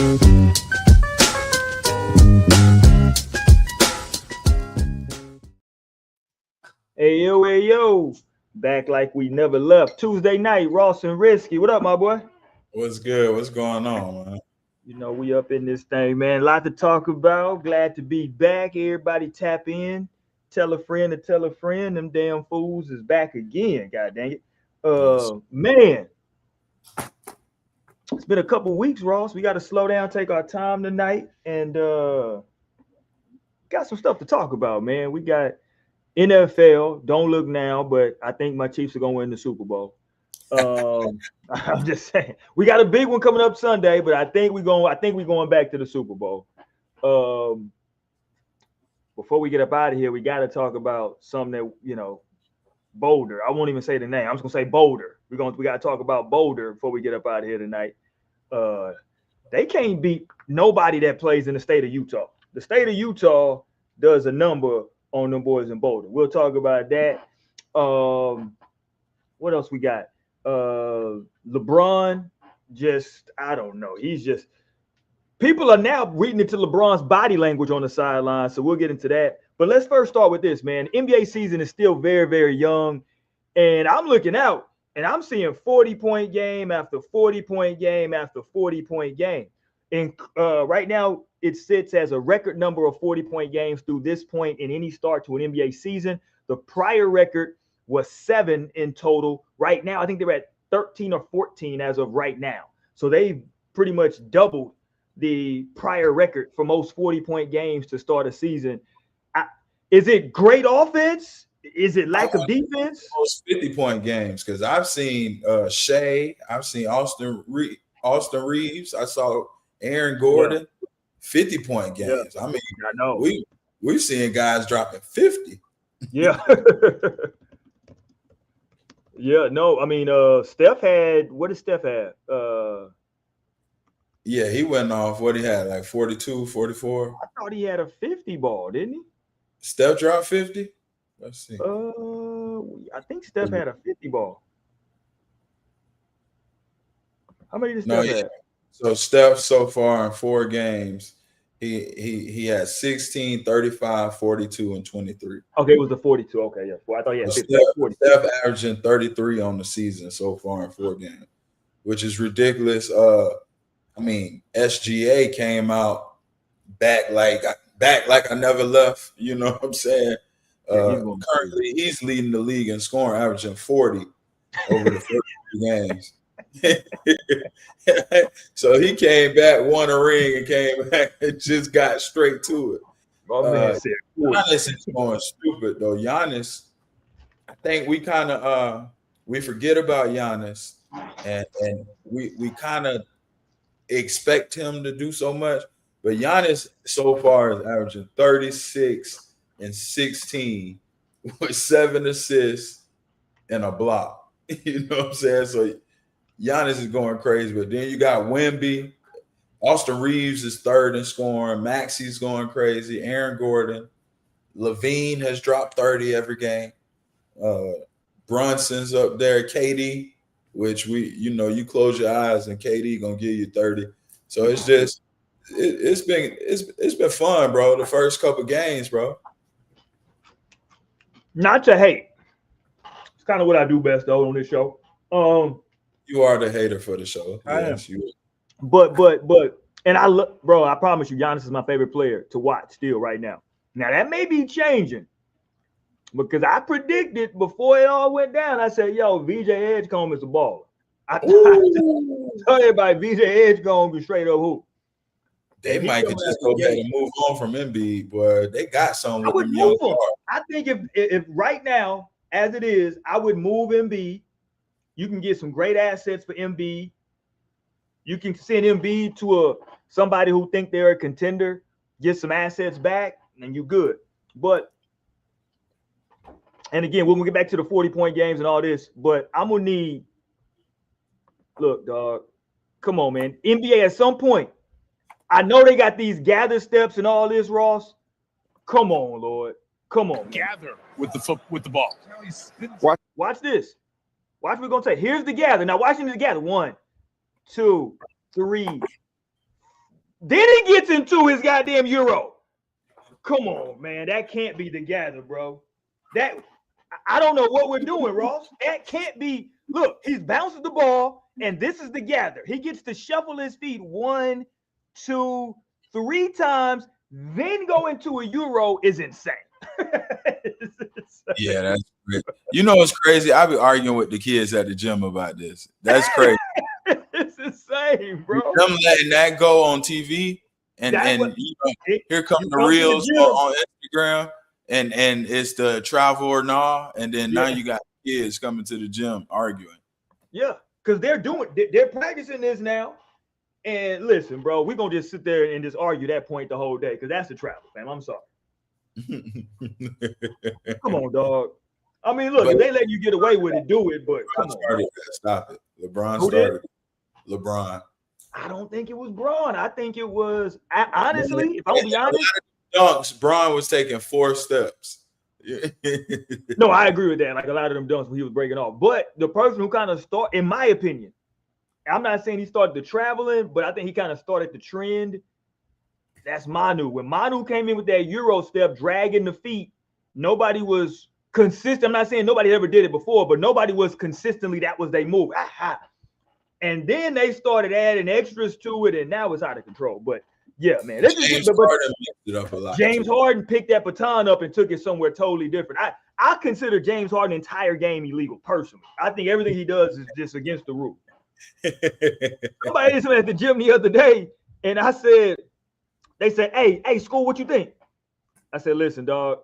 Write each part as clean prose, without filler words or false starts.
Hey yo, back like we never left. Tuesday night, Ross and Risky. What up, my boy? What's good? What's going on, man? You know, we up in this thing, man. A lot to talk about. Glad to be back. Everybody tap in. Tell a friend to tell a friend. Them damn fools is back again. God dang it. Yes. Man, it's been a couple weeks, Ross. We got to slow down, take our time tonight, and got some stuff to talk about, man. We got NFL. Don't look now, but I think my Chiefs are gonna win the Super Bowl. I'm just saying we got a big one coming up Sunday, but I think we're going. I think we're going back to the Super Bowl. Um, Before we get up out of here, we got to talk about something that Boulder. I won't even say the name. I'm just gonna say Boulder. We got to talk about Boulder before we get up out of here tonight. They can't beat nobody that plays in the state of Utah. The state of Utah does a number on them boys in Boulder. We'll talk about that. What else we got? LeBron, I don't know. He's just people are now reading into LeBron's body language on the sideline, so we'll get into that. But let's first start with this, man. NBA season is still very, very young, and I'm looking out, and I'm seeing 40-point game after 40-point game after 40-point game. And right now, it sits as a record number of 40-point games through this point in any start to an NBA season. The prior record was 7 in total. Right now, I think they're at 13 or 14 as of right now. So they've pretty much doubled the prior record for most 40-point games to start a season. Is it great offense? Is it lack of defense? Most 50-point games, because I've seen Shea, I've seen Austin Reeves, I saw Aaron Gordon, 50-point games. Yeah. I mean, I know we've seen guys dropping 50. Yeah. Yeah, no, I mean, Steph had, what did Steph have? Yeah, he went off, what he had, like 42, 44? I thought he had a 50 ball, didn't he? Steph dropped 50? Let's see. I think Steph had a 50 ball. How many did Steph have? So Steph so far in 4 games, he had 16, 35, 42, and 23. Okay, it was the 42. Okay, yeah. Well, I thought he had 50. Steph averaging 33 on the season so far in 4 games, which is ridiculous. I mean, SGA came out back like I never left. You know what I'm saying? Currently, he's leading the league in scoring, averaging 40 over the first 2 games. So he came back, won a ring, and came back and just got straight to it. Giannis is going stupid though. Giannis, I think we kind of we forget about Giannis, and we kind of expect him to do so much. But Giannis so far is averaging 36 and 16 with 7 assists and a block. You know what I'm saying? So Giannis is going crazy, but then you got Wemby. Austin Reeves is 3rd in scoring. Maxi's going crazy. Aaron Gordon. Levine has dropped 30 every game. Brunson's up there. KD, which you close your eyes and KD gonna give you 30. So it's just it's been fun, bro. The first couple games, bro. Not to hate. It's kind of what I do best though on this show. You are the hater for the show. Yes, you are. But and I look, bro, I promise you, Giannis is my favorite player to watch still right now. Now that may be changing because I predicted before it all went down. I said, "Yo, VJ Edgecombe is a baller." I tell everybody, VJ Edgecombe be straight up hoop. They might could just go back and move on from Embiid, boy. They got some with them young guards. I think if right now, as it is, I would move Embiid. You can get some great assets for Embiid. You can send Embiid to somebody who think they're a contender, get some assets back, and you good. And again, we're gonna get back to the 40-point games and all this, but I'm gonna need. Look, dog, come on, man. NBA at some point. I know they got these gather steps and all this, Ross. Come on, Lord. Come on. Gather with the ball. Watch this. Watch what we're gonna take. Here's the gather. Now watch him gather. 1, 2, 3. Then he gets into his goddamn Euro. Come on, man. That can't be the gather, bro. I don't know what we're doing, Ross. That can't be. Look, he's bounces the ball, and this is the gather. He gets to shuffle his feet 1, 2, 3 times, then go into a Euro is insane. Yeah, that's great. You know what's crazy? I be arguing with the kids at the gym about this. That's crazy. It's insane, bro. Them letting that go on TV, and you know, here come the reels on Instagram, and it's the travel or nah, and then now you got kids coming to the gym arguing. Yeah, because they're practicing this now. And listen, bro, we're gonna just sit there and just argue that point the whole day because that's the travel, fam. I'm sorry. Come on, dog. I mean, look, if they let you get away with it, do it. But come on, stop it. LeBron started. LeBron. I don't think it was Braun. I think it was honestly, if I'll be honest, dunks. Braun was taking 4 steps. No, I agree with that. Like a lot of them dunks when he was breaking off. But the person who kind of started, in my opinion, I'm not saying he started the traveling, but I think he kind of started the trend. That's Manu. When Manu came in with that Euro step, dragging the feet, nobody was consistent. I'm not saying nobody ever did it before, but nobody was consistently, that was their move. And then they started adding extras to it, and now it's out of control. But yeah, man. James Harden picked that baton up and took it somewhere totally different. I consider James Harden entire game illegal, personally. I think everything he does is just against the rule. Somebody asked me at the gym the other day, and I said, they said, hey, school, what you think? I said, listen, dog,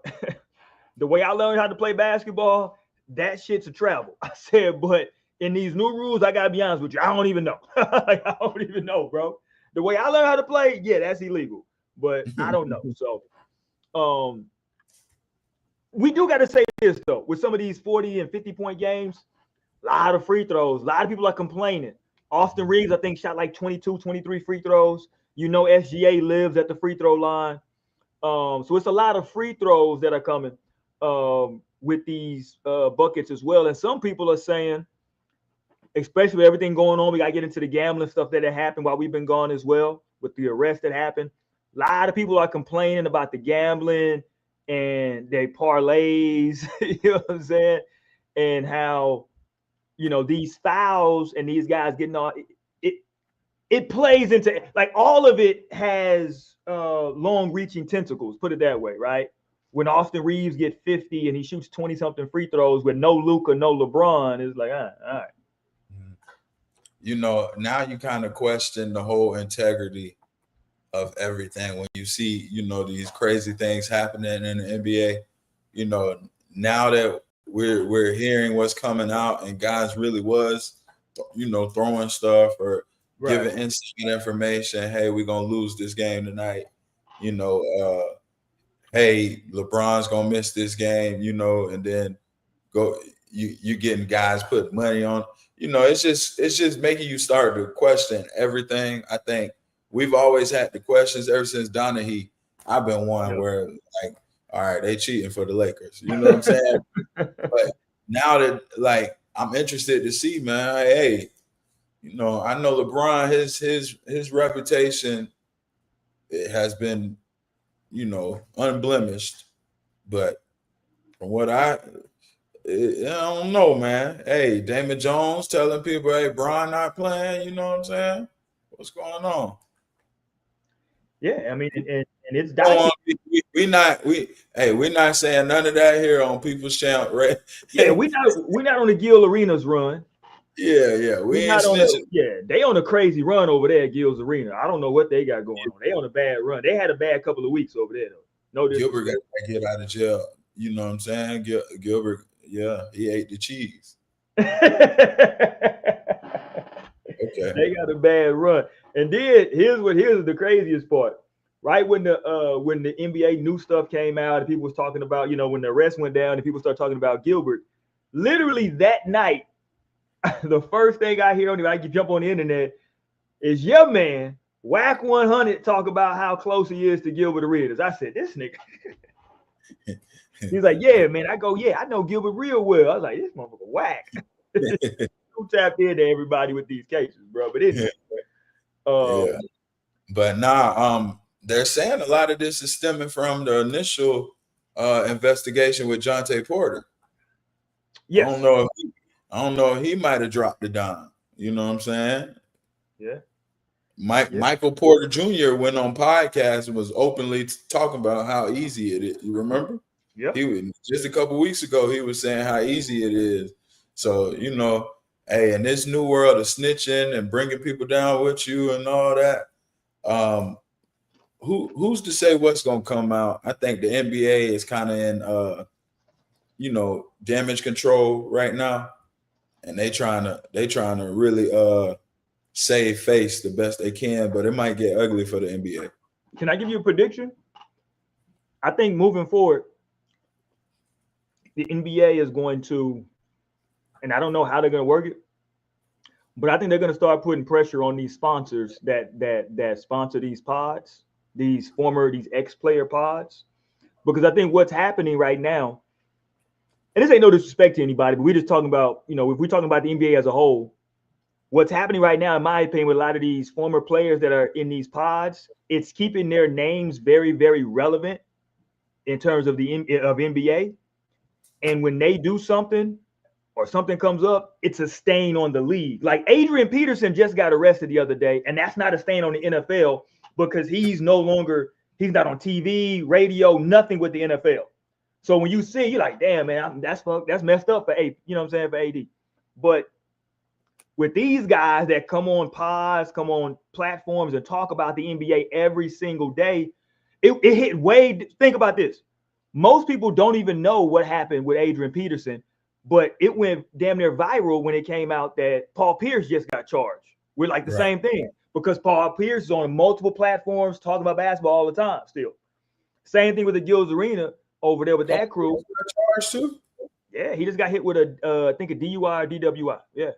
the way I learned how to play basketball, that shit's a travel. I said, but in these new rules, I gotta be honest with you, I don't even know. I don't even know, bro. The way I learned how to play, yeah, that's illegal. But I don't know. So we do got to say this, though. With some of these 40 and 50-point games, a lot of free throws. A lot of people are complaining. Austin Reeves, I think, shot like 22, 23 free throws. You know, SGA lives at the free throw line. So it's a lot of free throws that are coming with these buckets as well. And some people are saying, especially with everything going on, we got to get into the gambling stuff that happened while we've been gone as well, with the arrest that happened. A lot of people are complaining about the gambling and their parlays, you know what I'm saying? And how, you know, these fouls and these guys getting on, it plays into, like, all of it has long-reaching tentacles, put it that way, right? When Austin Reeves get 50 and he shoots 20-something free throws with no Luka, no LeBron, it's like, all right. You know, now you kind of question the whole integrity of everything when you see, you know, these crazy things happening in the NBA. You know, now that we're hearing what's coming out and guys really was, you know, throwing stuff or giving inside information. Hey, we're gonna lose this game tonight. You know, hey, LeBron's gonna miss this game. You know, and then you getting guys put money on. You know, it's just making you start to question everything. I think we've always had the questions ever since Donahue. I've been one where, like, all right, they cheating for the Lakers. You know what I'm saying? But now that, like, I'm interested to see, man. Hey, you know, I know LeBron, his reputation, it has been, you know, unblemished. But from what I don't know, man. Hey, Damon Jones telling people, hey, Bron not playing. You know what I'm saying? What's going on? Yeah, I mean, and it's dicey. We're not saying none of that here on People's Champ, right? Yeah, we're not on the Gill Arenas run. Yeah, we ain't snitching. They on a crazy run over there at Gill's Arena. I don't know what they got going on. They on a bad run. They had a bad couple of weeks over there, though. No disrespect. Gilbert got to get out of jail. You know what I'm saying? Gilbert, yeah, he ate the cheese. Okay. They got a bad run. And then here's the craziest part. Right when the NBA new stuff came out and people was talking about, you know, when the arrest went down and people start talking about Gilbert, literally that night, the first thing I hear I can jump on the internet is your man, Whack 100, talk about how close he is to Gilbert Arenas. I said, this nigga. He's like, yeah, man. I go, yeah, I know Gilbert real well. I was like, this motherfucker whack. Who tapped into everybody with these cases, bro? But anyway, But now, they're saying a lot of this is stemming from the initial investigation with Jonte Porter. Yes. I don't know if he might have dropped the dime. You know what I'm saying? Yeah. Michael Porter Jr. went on podcast and was openly talking about how easy it is. You remember? Yeah. He was just a couple weeks ago. He was saying how easy it is. So hey, in this new world of snitching and bringing people down with you and all that, who's to say what's gonna come out? I think the NBA is kind of in damage control right now, and they trying to really save face the best they can, but it might get ugly for the NBA. Can I give you a prediction? I think moving forward, the NBA is going to, and I don't know how they're going to work it, but I think they're going to start putting pressure on these sponsors that sponsor these pods, these ex-player pods, because I think what's happening right now, and this ain't no disrespect to anybody, but we're just talking about, if we're talking about the NBA as a whole, what's happening right now, in my opinion, with a lot of these former players that are in these pods, it's keeping their names very, very relevant in terms of NBA. And when they do something or something comes up, it's a stain on the league. Like Adrian Peterson just got arrested the other day, and that's not a stain on the NFL because he's not on TV, radio, nothing with the NFL. So when you see, you're like, damn, man, that's messed up for AD. You know what I'm saying, for AD. But with these guys that come on pods, come on platforms and talk about the NBA every single day, it hit way. Think about this. Most people don't even know what happened with Adrian Peterson, but it went damn near viral when it came out that Paul Pierce just got charged with like the same thing, because Paul Pierce is on multiple platforms talking about basketball all the time still. Same thing with the Gills Arena over there with that crew. Charged too? Yeah, he just got hit with I think a DUI or DWI. Yeah.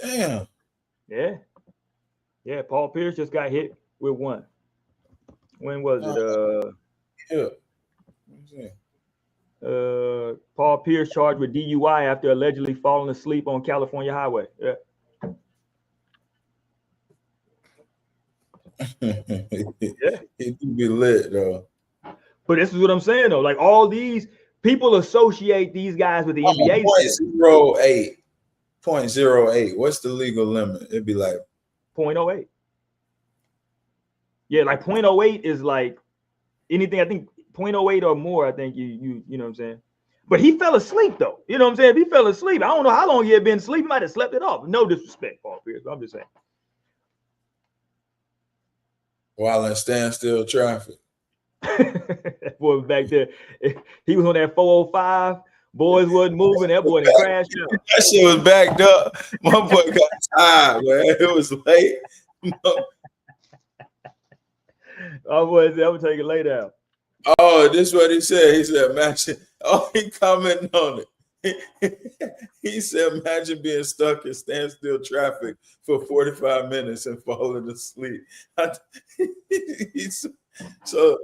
Damn. Yeah, Paul Pierce just got hit with one. When was it? Paul Pierce charged with DUI after allegedly falling asleep on California highway. Yeah. He do be lit though. But this is what I'm saying though. Like all these people associate these guys with the NBA. 0.08. What's the legal limit? It'd be like 0.08. Yeah, like 0.08 is like anything. I think 0.08 or more. I think you know what I'm saying. But he fell asleep though. You know what I'm saying? If he fell asleep, I don't know how long he had been asleep. He might have slept it off. No disrespect, Paul Pierce. I'm just saying. While in standstill traffic. Boy, back there, he was on that 405. Boys wasn't moving. That boy done crashed out. That shit was backed up. My boy got tired, man. It was late. Oh boy, I'm gonna take it lay down. Oh, this is what he said. He said, imagine. Oh, he commenting on it. He said, imagine being stuck in standstill traffic for 45 minutes and falling asleep. So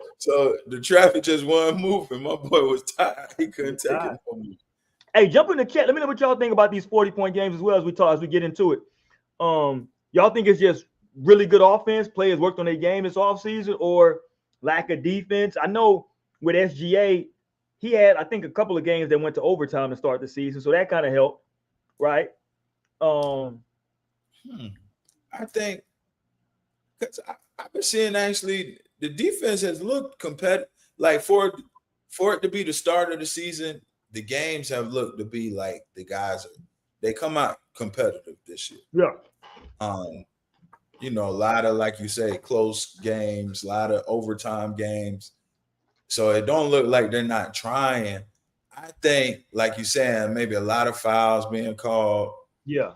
the traffic just wasn't moving. My boy was tired. He couldn't take it no more. Hey, jump in the chat. Let me know what y'all think about these 40-point games as well as we get into it. Y'all think it's just really good offense, players worked on their game this offseason, or lack of defense? I know with SGA, he had, I think, a couple of games that went to overtime to start the season, so that kind of helped, right? I think because I've been seeing actually the defense has looked competitive. Like for it to be the start of the season, the games have looked to be like the guys they come out competitive this year. Yeah. A lot of, like you say, close games, a lot of overtime games. So it don't look like they're not trying. I think, like you saying, maybe a lot of fouls being called. Yeah.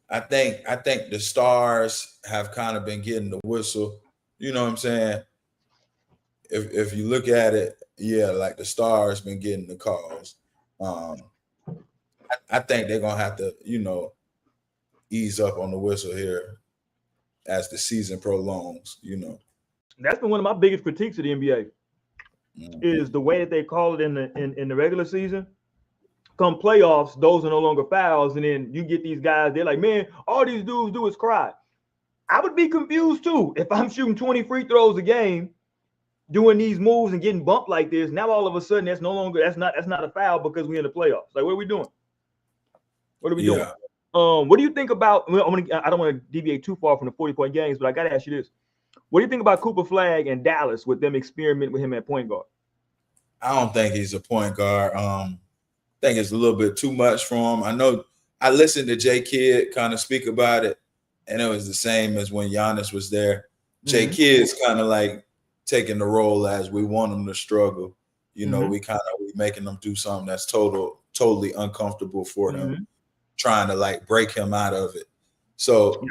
I think the stars have kind of been getting the whistle. You know what I'm saying? If you look at it, yeah, like the stars been getting the calls. I think they're gonna have to, ease up on the whistle here as the season prolongs. That's been one of my biggest critiques of the NBA is the way that they call it in the regular season come playoffs, those are no longer fouls, and then you get these guys. They're like, man, all these dudes do is cry. I would be confused too if I'm shooting 20 free throws a game, doing these moves and getting bumped like this. Now all of a sudden that's not a foul because we're in the playoffs. Like, what are we doing? What are we doing? What do you think about? I don't want to deviate too far from the 40-point games, but I got to ask you this: what do you think about Cooper Flag and Dallas with them experiment with him at point guard? I don't think he's a point guard. I think it's a little bit too much for him. I know I listened to J Kidd kind of speak about it, and it was the same as when Giannis was there. J Kidd's kind of like taking the role as we want him to struggle. You know, we making them do something that's totally uncomfortable for them, trying to like break him out of it. So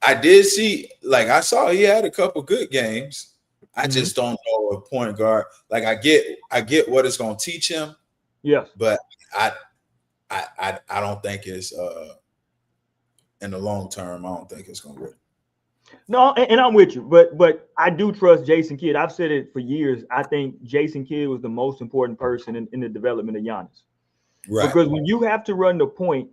I did see, like I saw he had a couple good games. I just don't know a point guard. Like I get what it's gonna teach him. Yes. But I don't think it's in the long term, I don't think it's gonna work. No, and I'm with you, but I do trust Jason Kidd. I've said it for years. I think Jason Kidd was the most important person in the development of Giannis. Right. Because when you have to run the point,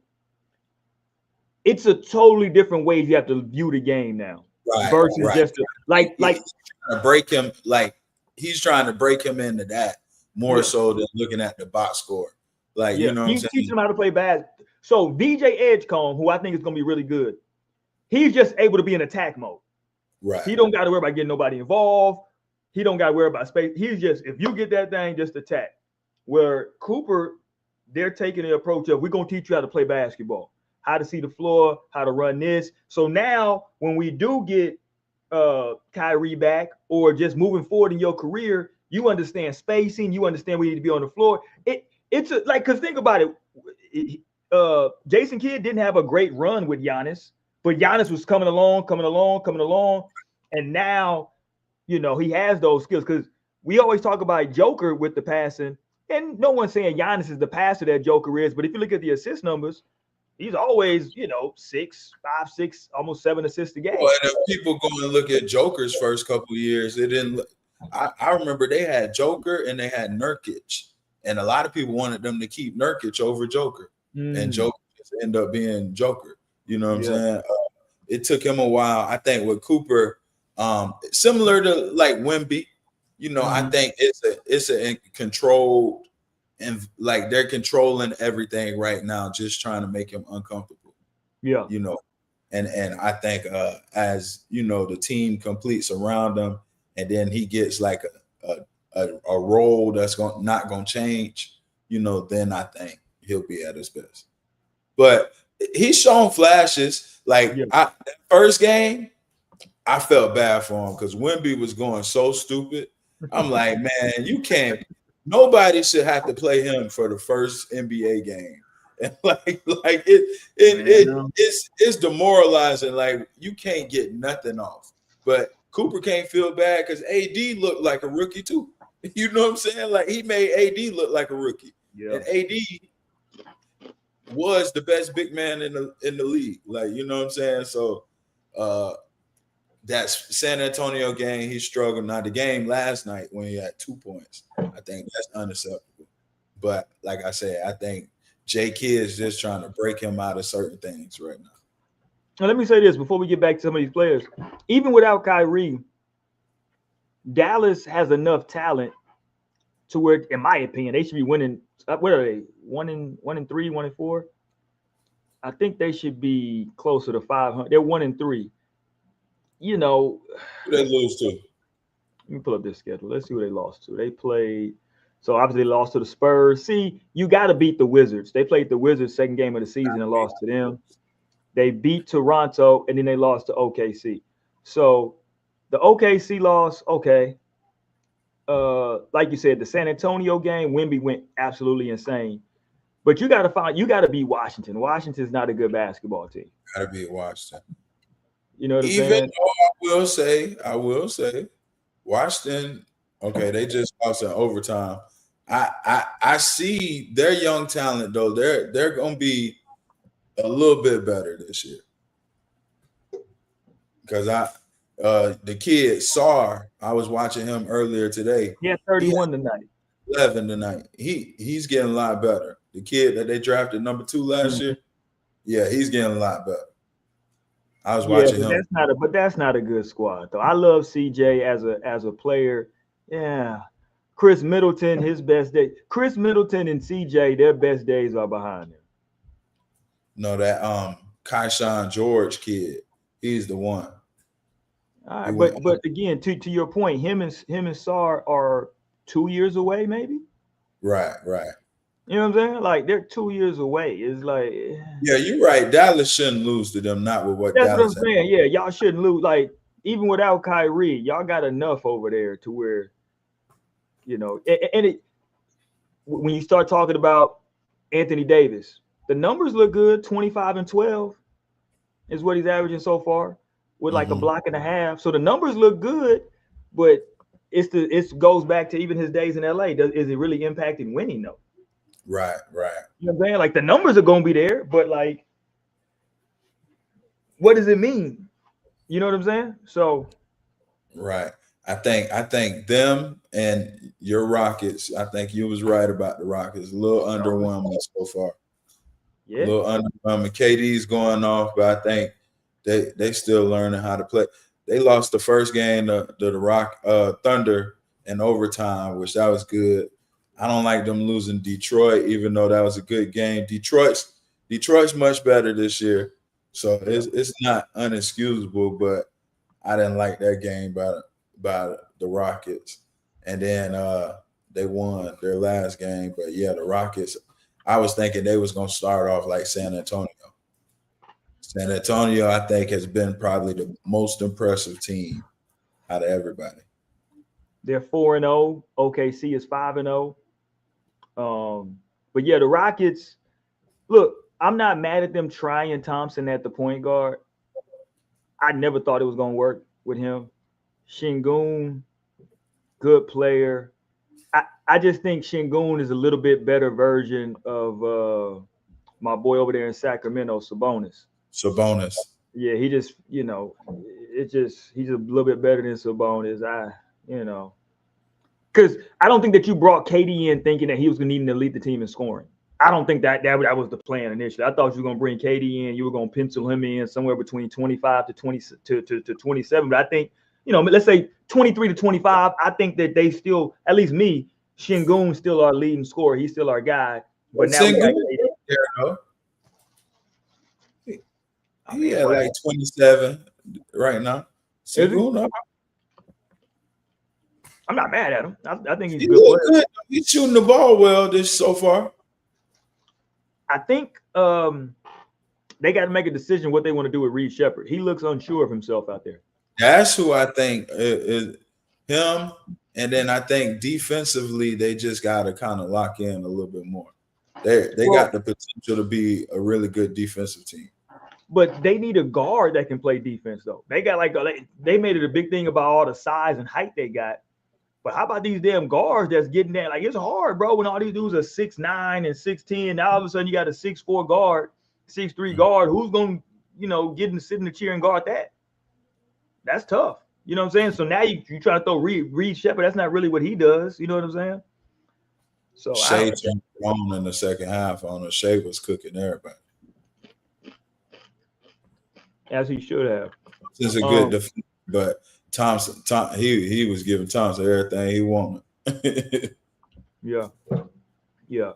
it's a totally different way you have to view the game now. Right. Versus just like to break him, like he's trying to break him into that more so than looking at the box score. Like, you know, he's teaching him how to play bad. So DJ Edgecombe, who I think is going to be really good, he's just able to be in attack mode. Right. He don't got to worry about getting nobody involved. He don't got to worry about space. He's just, if you get that thing, just attack. Where Cooper, they're taking the approach of, we're going to teach you how to play basketball, how to see the floor, how to run this. So now when we do get Kyrie back or just moving forward in your career, you understand spacing. You understand we need to be on the floor. It's like, because think about it. Jason Kidd didn't have a great run with Giannis, but Giannis was coming along. And now, you know, he has those skills, because we always talk about Joker with the passing, and no one's saying Giannis is the passer that Joker is. But if you look at the assist numbers, he's always, you know, 6, 5, 6, almost 7 assists a game. Well, and if people go and look at Joker's first couple of years, it didn't. I remember they had Joker and they had Nurkic, and a lot of people wanted them to keep Nurkic over Joker, and Joker just ended up being Joker. You know what I'm saying? It took him a while. I think with Cooper, similar to like Wemby, you know, I think it's a controlled, and like they're controlling everything right now, just trying to make him uncomfortable. Yeah, you know, and I think as you know, the team completes around him, and then he gets like a role that's not going to change, you know, then I think he'll be at his best. But he's shown flashes. Like that first game, I felt bad for him because Wemby was going so stupid. I'm like, man, you can't. Nobody should have to play him for the first NBA game. And it's demoralizing. Like, you can't get nothing off. But Cooper can't feel bad because AD looked like a rookie too. You know what I'm saying? Like, he made AD look like a rookie. Yeah. And AD was the best big man in the league. Like, you know what I'm saying? So that San Antonio game, he struggled. Now the game last night when he had 2 points, I think that's unacceptable. But like I said, I think J Kidd is just trying to break him out of certain things right now. Now let me say this before we get back to some of these players. Even without Kyrie, Dallas has enough talent to where, in my opinion, they should be winning. What are they? 1-3, 1-4. I think they should be closer to 500. They're 1-3. You know, who they lose to? Let me pull up this schedule. Let's see who they lost to. They played. So obviously they lost to the Spurs. See, you got to beat the Wizards. They played the Wizards second game of the season and lost to them. They beat Toronto and then they lost to OKC. So the OKC loss, okay. Like you said, the San Antonio game, Wemby went absolutely insane. But you got to beat Washington. Washington's not a good basketball team. Got to beat Washington. You know what I'm saying? Even though I will say, Washington, okay, they just lost in overtime. I see their young talent though. They're gonna be a little bit better this year. Because the kid Sar, I was watching him earlier today. He had 31 tonight. 11 tonight. He's getting a lot better. the kid that they drafted number 2 last year. Yeah, he's getting a lot better. I was watching him. That's not a good squad though. I love CJ as a player. Yeah. Chris Middleton, his best day. Chris Middleton and CJ, their best days are behind them. No, that Kaishan George kid, he's the one. All right, but again, to your point, him and Sar are 2 years away, maybe. Right. You know what I'm saying? Like they're 2 years away. It's like yeah, you're right. Dallas shouldn't lose to them. Not with what. That's Dallas what I'm saying. Yeah, y'all shouldn't lose. Like even without Kyrie, y'all got enough over there to where, you know, when you start talking about Anthony Davis, the numbers look good. 25 and 12 is what he's averaging so far, with like a block and a half. So the numbers look good, but it goes back to even his days in LA. Is it really impacting winning though? Right. You know what I'm saying? Like the numbers are gonna be there, but like, what does it mean? You know what I'm saying? So, right. I think them and your Rockets. I think you was right about the Rockets. A little underwhelming so far. Yeah. A little underwhelming. KD's going off, but I think they still learning how to play. They lost the first game to the Thunder in overtime, which that was good. I don't like them losing Detroit, even though that was a good game. Detroit's much better this year, so it's not unexcusable. But I didn't like that game by the Rockets, and then they won their last game. But yeah, the Rockets. I was thinking they was gonna start off like San Antonio. San Antonio, I think, has been probably the most impressive team out of everybody. They're 4-0. OKC is 5-0. But yeah, the Rockets. Look, I'm not mad at them trying Thompson at the point guard. I never thought it was gonna work with him. Şengün, good player. I just think Şengün is a little bit better version of my boy over there in Sacramento, Sabonis. Yeah, he just, you know, he's a little bit better than Sabonis. Because I don't think that you brought KD in thinking that he was going to need to lead the team in scoring. I don't think that was the plan initially. I thought you were going to bring KD in. You were going to pencil him in somewhere between 25 to 20 to 27. But I think, you know, let's say 23 to 25. I think that they still, at least me, Şengün still our leading scorer. He's still our guy. But now we got KD. He had like 27 right now. I'm not mad at him. I think he's a good player. He's shooting the ball well so far. I think they got to make a decision what they want to do with Reed Shepherd. He looks unsure of himself out there. That's who I think is him. And then I think defensively, they just got to kind of lock in a little bit more. They got the potential to be a really good defensive team. But they need a guard that can play defense, though. They got they made it a big thing about all the size and height they got. But how about these damn guards that's getting that? Like, it's hard, bro, when all these dudes are 6'9" and 6'10". Now all of a sudden you got a 6'4" guard, 6'3" guard. Who's going to, you know, sit in the chair and guard that? That's tough. You know what I'm saying? So now you try to throw Reed Shepherd. That's not really what he does. You know what I'm saying? So Shea turned on in the second half. I don't know. Shea was cooking everybody. As he should have. It's a good defense, but Thompson, he was giving Thompson everything he wanted. Yeah. Yeah,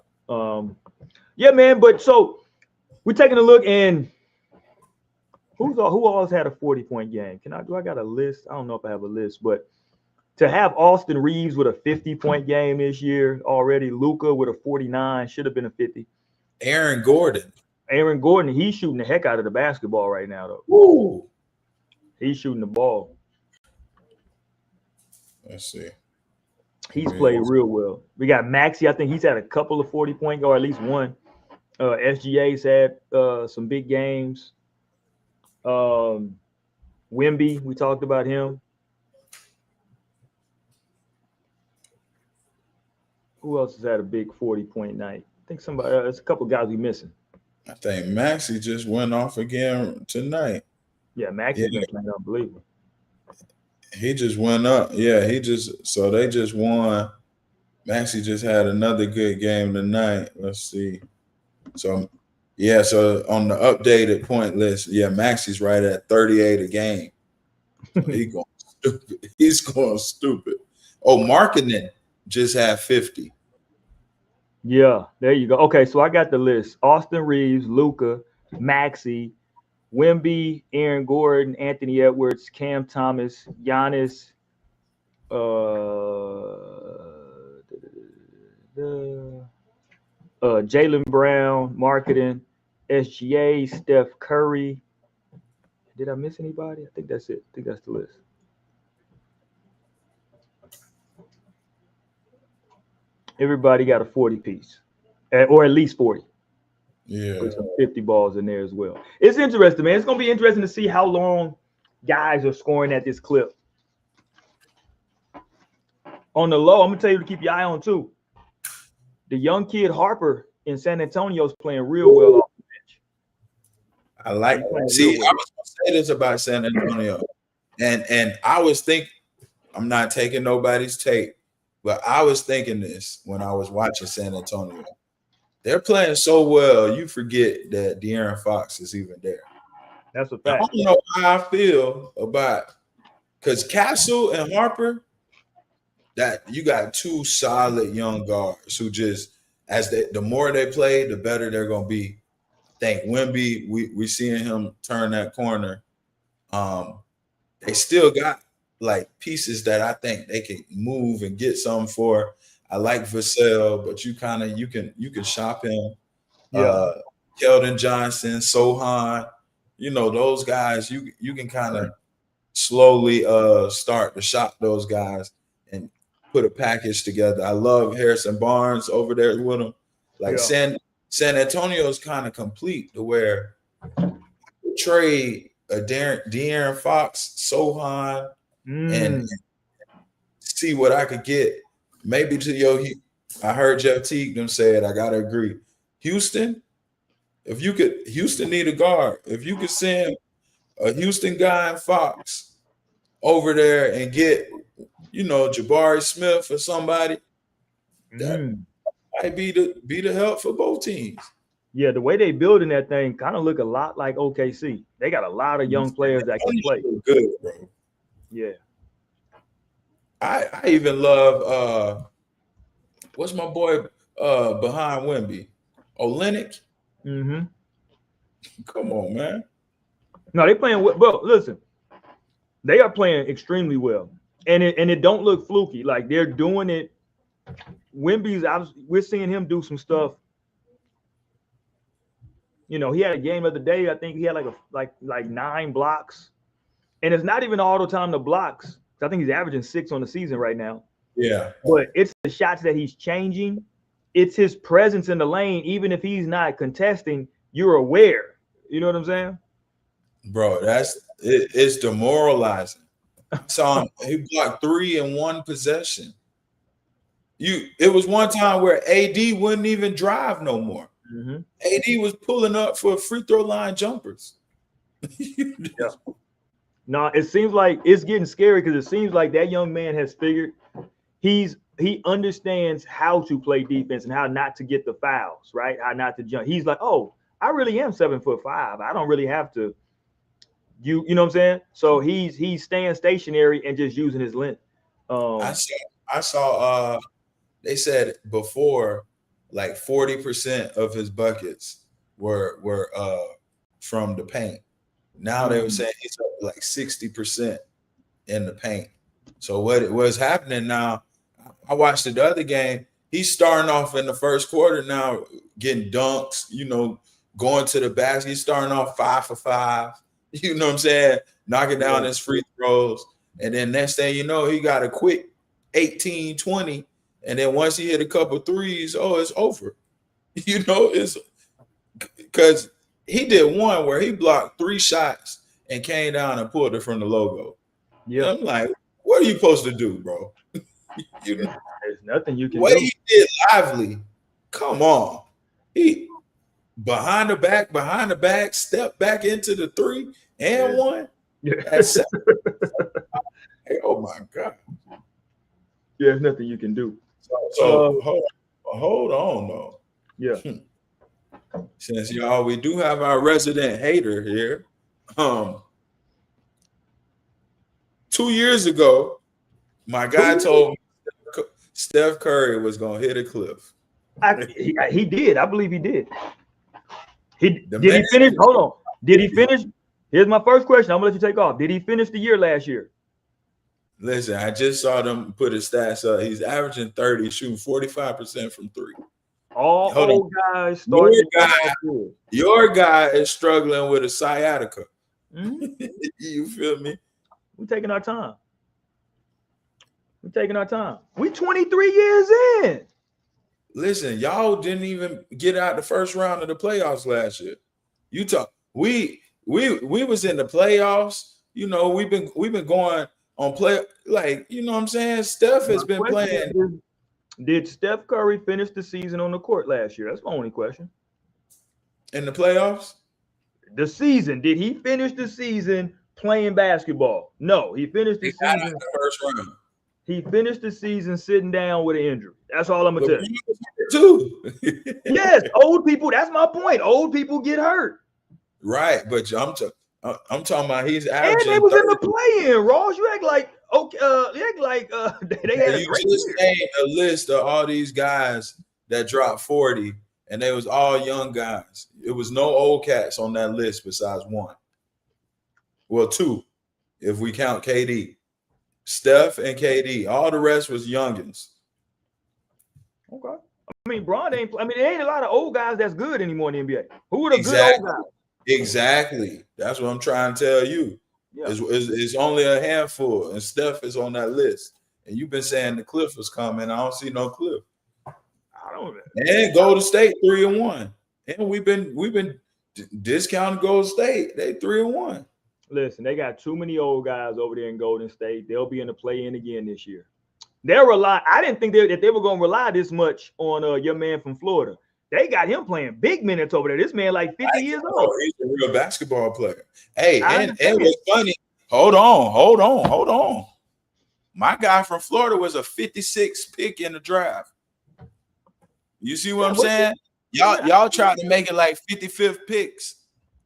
man. But so we're taking a look, and who always had a 40-point game? Do I got a list? I don't know if I have a list, but to have Austin Reeves with a 50-point game this year already, Luka with a 49, should have been a 50. Aaron Gordon, he's shooting the heck out of the basketball right now, though. Woo. He's shooting the ball. Let's see. He's played real well. We got Maxey. I think he's had a couple of 40-point, or at least one. SGA's had some big games. Wemby, we talked about him. Who else has had a big 40-point night? I think there's a couple guys we missing. I think Maxey just went off again tonight. Yeah, Maxey's been playing unbelievable. He just went up. Yeah, they just won. Maxey just had another good game tonight. Let's see. So on the updated point list, Maxey's right at 38 a game. So he's going stupid. He's going stupid. Oh, Markkinen just had 50. Yeah, there you go. Okay, so I got the list: Austin Reeves, Luka, Maxey, Wemby, Aaron Gordon, Anthony Edwards, Cam Thomas, Giannis, Jaylen Brown, Marketing, SGA, Steph Curry. Did I miss anybody? I think that's it. I think that's the list. Everybody got a 40 piece, or at least 40. Yeah. With some 50 balls in there as well. It's interesting, man. It's going to be interesting to see how long guys are scoring at this clip. On the low, I'm going to tell you to keep your eye on, too. The young kid Harper in San Antonio is playing real well off the bench. I like that. See, I was going to say this about San Antonio. And I was thinking, I'm not taking nobody's tape, but I was thinking this when I was watching San Antonio. They're playing so well, you forget that De'Aaron Fox is even there. That's a fact. I don't know how I feel about because Castle and Harper, that you got two solid young guards who just the more they play, the better they're gonna be. I think Wemby, we seeing him turn that corner. They still got like pieces that I think they can move and get some for. I like Vassell, but you can shop him. Yeah. Keldon Johnson, Sohan, those guys. You can kind of slowly start to shop those guys and put a package together. I love Harrison Barnes over there with him. Like San Antonio is kind of complete to where trade a De'Aaron Fox, Sohan, and see what I could get. Maybe I heard Jeff Teague them say it. I gotta agree. Houston need a guard. If you could send a Houston guy and Fox over there and get, Jabari Smith or somebody, that might be the help for both teams. Yeah, the way they building that thing kind of look a lot like OKC. They got a lot of young players that can play. Good, bro. Yeah. I even love what's my boy behind Wemby? Olynyk? Mm-hmm. Come on, man. No, they playing well. Listen, they are playing extremely well, and it don't look fluky. Like they're doing it. We're seeing him do some stuff. He had a game of the day. I think he had like 9 blocks, and it's not even all the time the blocks. I think he's averaging 6 on the season right now. Yeah. But it's the shots that he's changing. It's his presence in the lane. Even if he's not contesting, you're aware. You know what I'm saying? Bro, it's demoralizing. So he blocked 3 in one possession. It was one time where AD wouldn't even drive no more. Mm-hmm. AD was pulling up for free throw line jumpers. Yeah. No, it seems like it's getting scary because it seems like that young man has figured he understands how to play defense and how not to get the fouls, right? How not to jump. He's like, oh, I really am 7'5". I don't really have to. You know what I'm saying? So he's staying stationary and just using his length. I saw. They said before, like 40% of his buckets were from the paint. Now they were saying he's up like 60% in the paint. So what's happening now? I watched the other game. He's starting off in the first quarter now, getting dunks. Going to the basket. He's starting off 5 for 5. You know what I'm saying? Knocking down his free throws. And then next thing you know, he got a quick 18, 20. And then once he hit a couple threes, it's over. It's because he did one where he blocked 3 shots and came down and pulled it from the logo. Yeah, I'm like, what are you supposed to do, bro? There's nothing you can do. He did Lively. Come on. He behind the back, step back into the 3 and 1. Yeah. That's hey, oh my God. Yeah, there's nothing you can do. So hold on though. Yeah. Since we do have our resident hater here. 2 years ago, my guy told me Steph Curry was gonna hit a cliff. He did. I believe he did. Did he finish? Hold on. Did he finish? Here's my first question. I'm gonna let you take off. Did he finish the year last year? Listen, I just saw them put his stats up. He's averaging 30, shooting 45% from three. All old guys starting. Your guy is struggling with a sciatica. Mm-hmm. You feel me? We're taking our time. We 23 years in. Listen, y'all didn't even get out the first round of the playoffs last year. We was in the playoffs. You know, we've been going on play, like, you know what I'm saying? Steph has been playing. Did Steph Curry finish the season on the court last year? That's my only question. In the playoffs? The season. Did he finish the season playing basketball? No, he finished the season in the first round. He finished the season sitting down with an injury. That's all I'm gonna tell you. Too. Yes, old people. That's my point. Old people get hurt. Right, but I'm talking about he's averaging. And they was 30. In the play-in, Ross. You act like okay. You act like they had a great just year. Named a list of all these guys that dropped 40, and they was all young guys. It was no old cats on that list besides one. Well, two, if we count KD, Steph and KD. All the rest was youngins. Okay. I mean, Bron ain't. I mean, there ain't a lot of old guys that's good anymore in the NBA. Who are the good old guys? Exactly. That's what I'm trying to tell you. Yeah. It's only a handful, and Steph is on that list. And you've been saying the cliff was coming. I don't see no cliff. I don't know. And Golden State 3-1. And we've been discounting Golden State. They 3-1. Listen, they got too many old guys over there in Golden State. They'll be in the play-in again this year. They'll rely. I didn't think that they were going to rely this much on your man from Florida. They got him playing big minutes over there. This man like 50 years old. He's a real basketball player. Hey, and what's funny? Hold on. My guy from Florida was a 56th pick in the draft. You see what I'm saying? Y'all try to make it like 55th picks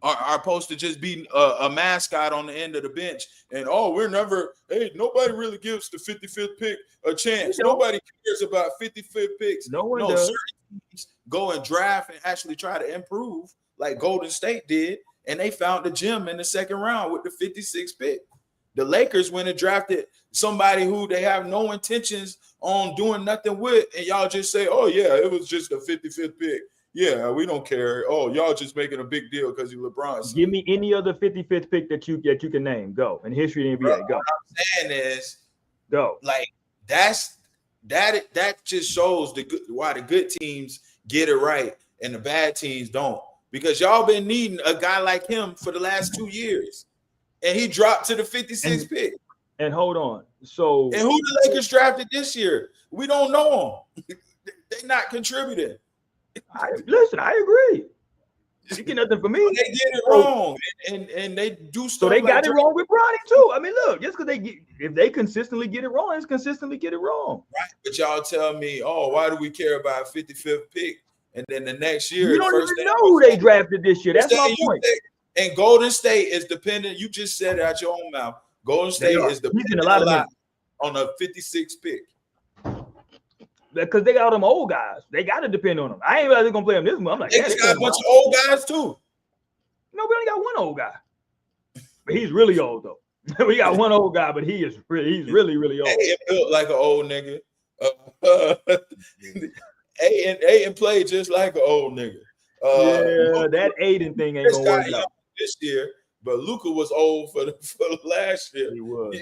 are supposed to just be a mascot on the end of the bench. And nobody really gives the 55th pick a chance. Nobody cares about 55th picks. No one does. Certain teams go and draft and actually try to improve like Golden State did. And they found the gem in the second round with the 56th pick. The Lakers went and drafted somebody who they have no intentions on doing nothing with. And y'all just say, oh, yeah, it was just a 55th pick. Yeah, we don't care. Oh, y'all just making a big deal because you LeBron. Give me any other 55th pick that you can name. Go. In history of the NBA. Go. What I'm saying is, go. Like that just shows why the good teams get it right and the bad teams don't. Because y'all been needing a guy like him for the last 2 years. And he dropped to the 56th pick. And hold on. So and who the Lakers drafted this year? We don't know them. They're not contributing. I agree. You get nothing for me. They get it wrong, and they do stuff. So they got it wrong with Bronny too. I mean, look, just because if they consistently get it wrong, it's consistently get it wrong. Right. But y'all tell me, oh, why do we care about 55th pick? And then the next year, you don't even know who they drafted this year. That's my point. And Golden State is dependent. You just said it out your own mouth. Golden State is dependent a lot on a 56th pick. Because they got them old guys. They got to depend on them. I ain't realize they're going to play them this month. I'm like, they got a bunch of old guys too. No, we only got one old guy. But he's really old though. We got one old guy, but he's really old. He built like an old nigga. Aiden played just like an old nigga. That Aiden thing ain't gonna work out this year. But Luka was old for the last year. He was.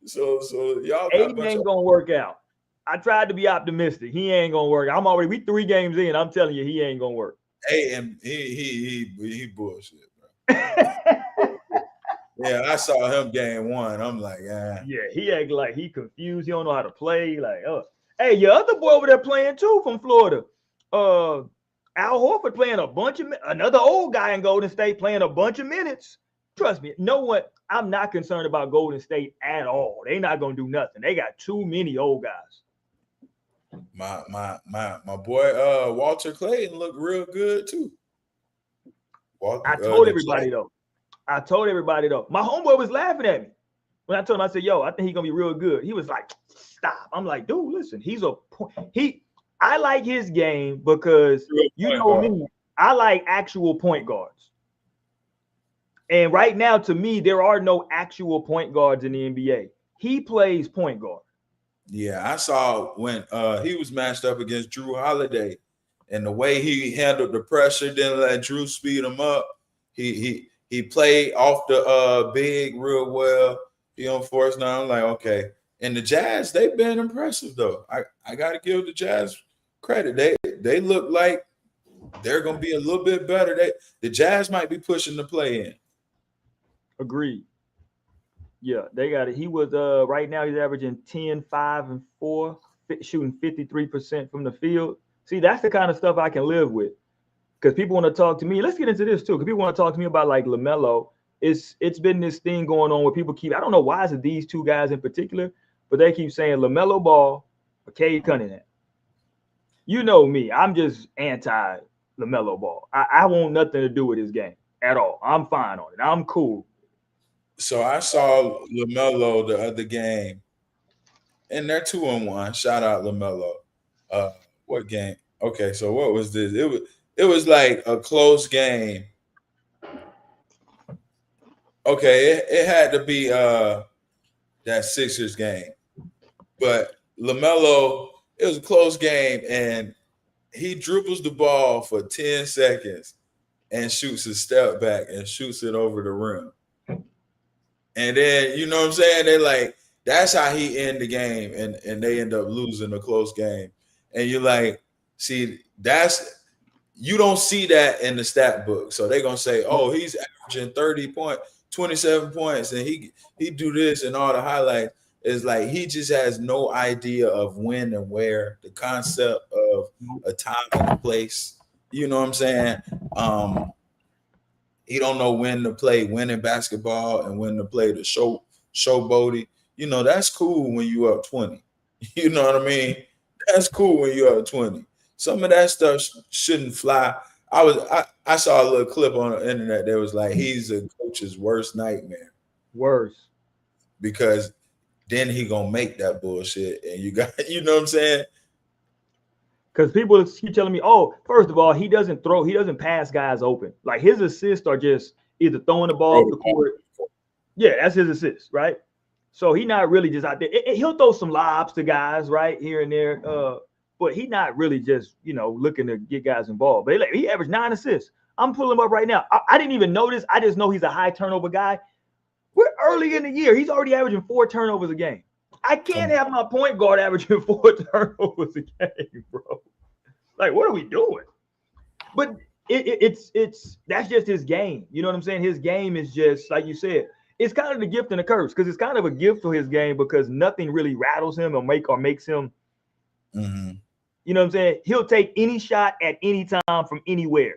so y'all Aiden ain't gonna work out. I tried to be optimistic. He ain't gonna work. We 3 games in. I'm telling you, he ain't gonna work. Hey, and he bullshit, bro. Yeah, I saw him game 1. I'm like, yeah, he act like he confused. He don't know how to play. Like, hey, your other boy over there playing too from Florida. Al Horford playing another old guy in Golden State playing a bunch of minutes. Trust me, I'm not concerned about Golden State at all. They're not gonna do nothing. They got too many old guys. My boy Walter Clayton looked real good too. I told everybody though. My homeboy was laughing at me when I told him. I said, "Yo, I think he's gonna be real good." He was like, "Stop." I'm like, "Dude, listen. I like his game because you know me. I like actual point guards. And right now, to me, there are no actual point guards in the NBA. He plays point guard. Yeah, I saw when he was matched up against Drew Holiday, and the way he handled the pressure, didn't let Drew speed him up. He played off the big real well. He unforced now. I'm like, okay. And the Jazz, they've been impressive though. I gotta give the Jazz credit. They look like they're gonna be a little bit better. The Jazz might be pushing the play in. Agreed. Yeah, they got it. He was right now he's averaging 10, 5, and 4, shooting 53% from the field. See, that's the kind of stuff I can live with. Because people want to talk to me. Let's get into this too. Because people want to talk to me about like LaMelo. It's been this thing going on where people keep, I don't know why is it these two guys in particular, but they keep saying LaMelo Ball or Cade Cunningham. You know me, I'm just anti LaMelo Ball. I want nothing to do with his game at all. I'm fine on it. I'm cool. So I saw LaMelo the other game, and they're 2-1. Shout out LaMelo. What game? Okay, so what was this? It was like a close game. Okay, it had to be that Sixers game, but LaMelo, it was a close game, and he dribbles the ball for 10 seconds and shoots a step back and shoots it over the rim. And then, you know what I'm saying? They're like, that's how he end the game, and they end up losing a close game. And you're like, see, you don't see that in the stat book. So they're gonna say, oh, he's averaging 27 points, and he do this, and all the highlights is like he just has no idea of when and where, the concept of a time and a place. You know what I'm saying? He don't know when to play winning basketball and when to play the showboaty. You know, that's cool when you up 20. You know what I mean? That's cool when you're up 20. Some of that stuff shouldn't fly. I saw a little clip on the internet that was like, he's a coach's worst nightmare. Worse. Because then he gonna make that bullshit, and you got, you know what I'm saying? Because people keep telling me, oh, first of all, he doesn't pass guys open. Like his assists are just either throwing the ball off the court. Yeah, that's his assist, right? So he's not really just out there. He'll throw some lobs to guys, right, here and there. But he's not really just, looking to get guys involved. But he averaged 9 assists. I'm pulling him up right now. I didn't even notice. I just know he's a high turnover guy. We're early in the year. He's already averaging 4 turnovers a game. I can't have my point guard averaging 4 turnovers a game, bro. Like, what are we doing? But it's that's just his game. You know what I'm saying? His game is just, like you said, it's kind of the gift and the curse, because it's kind of a gift for his game because nothing really rattles him or makes him. Mm-hmm. You know what I'm saying? He'll take any shot at any time from anywhere.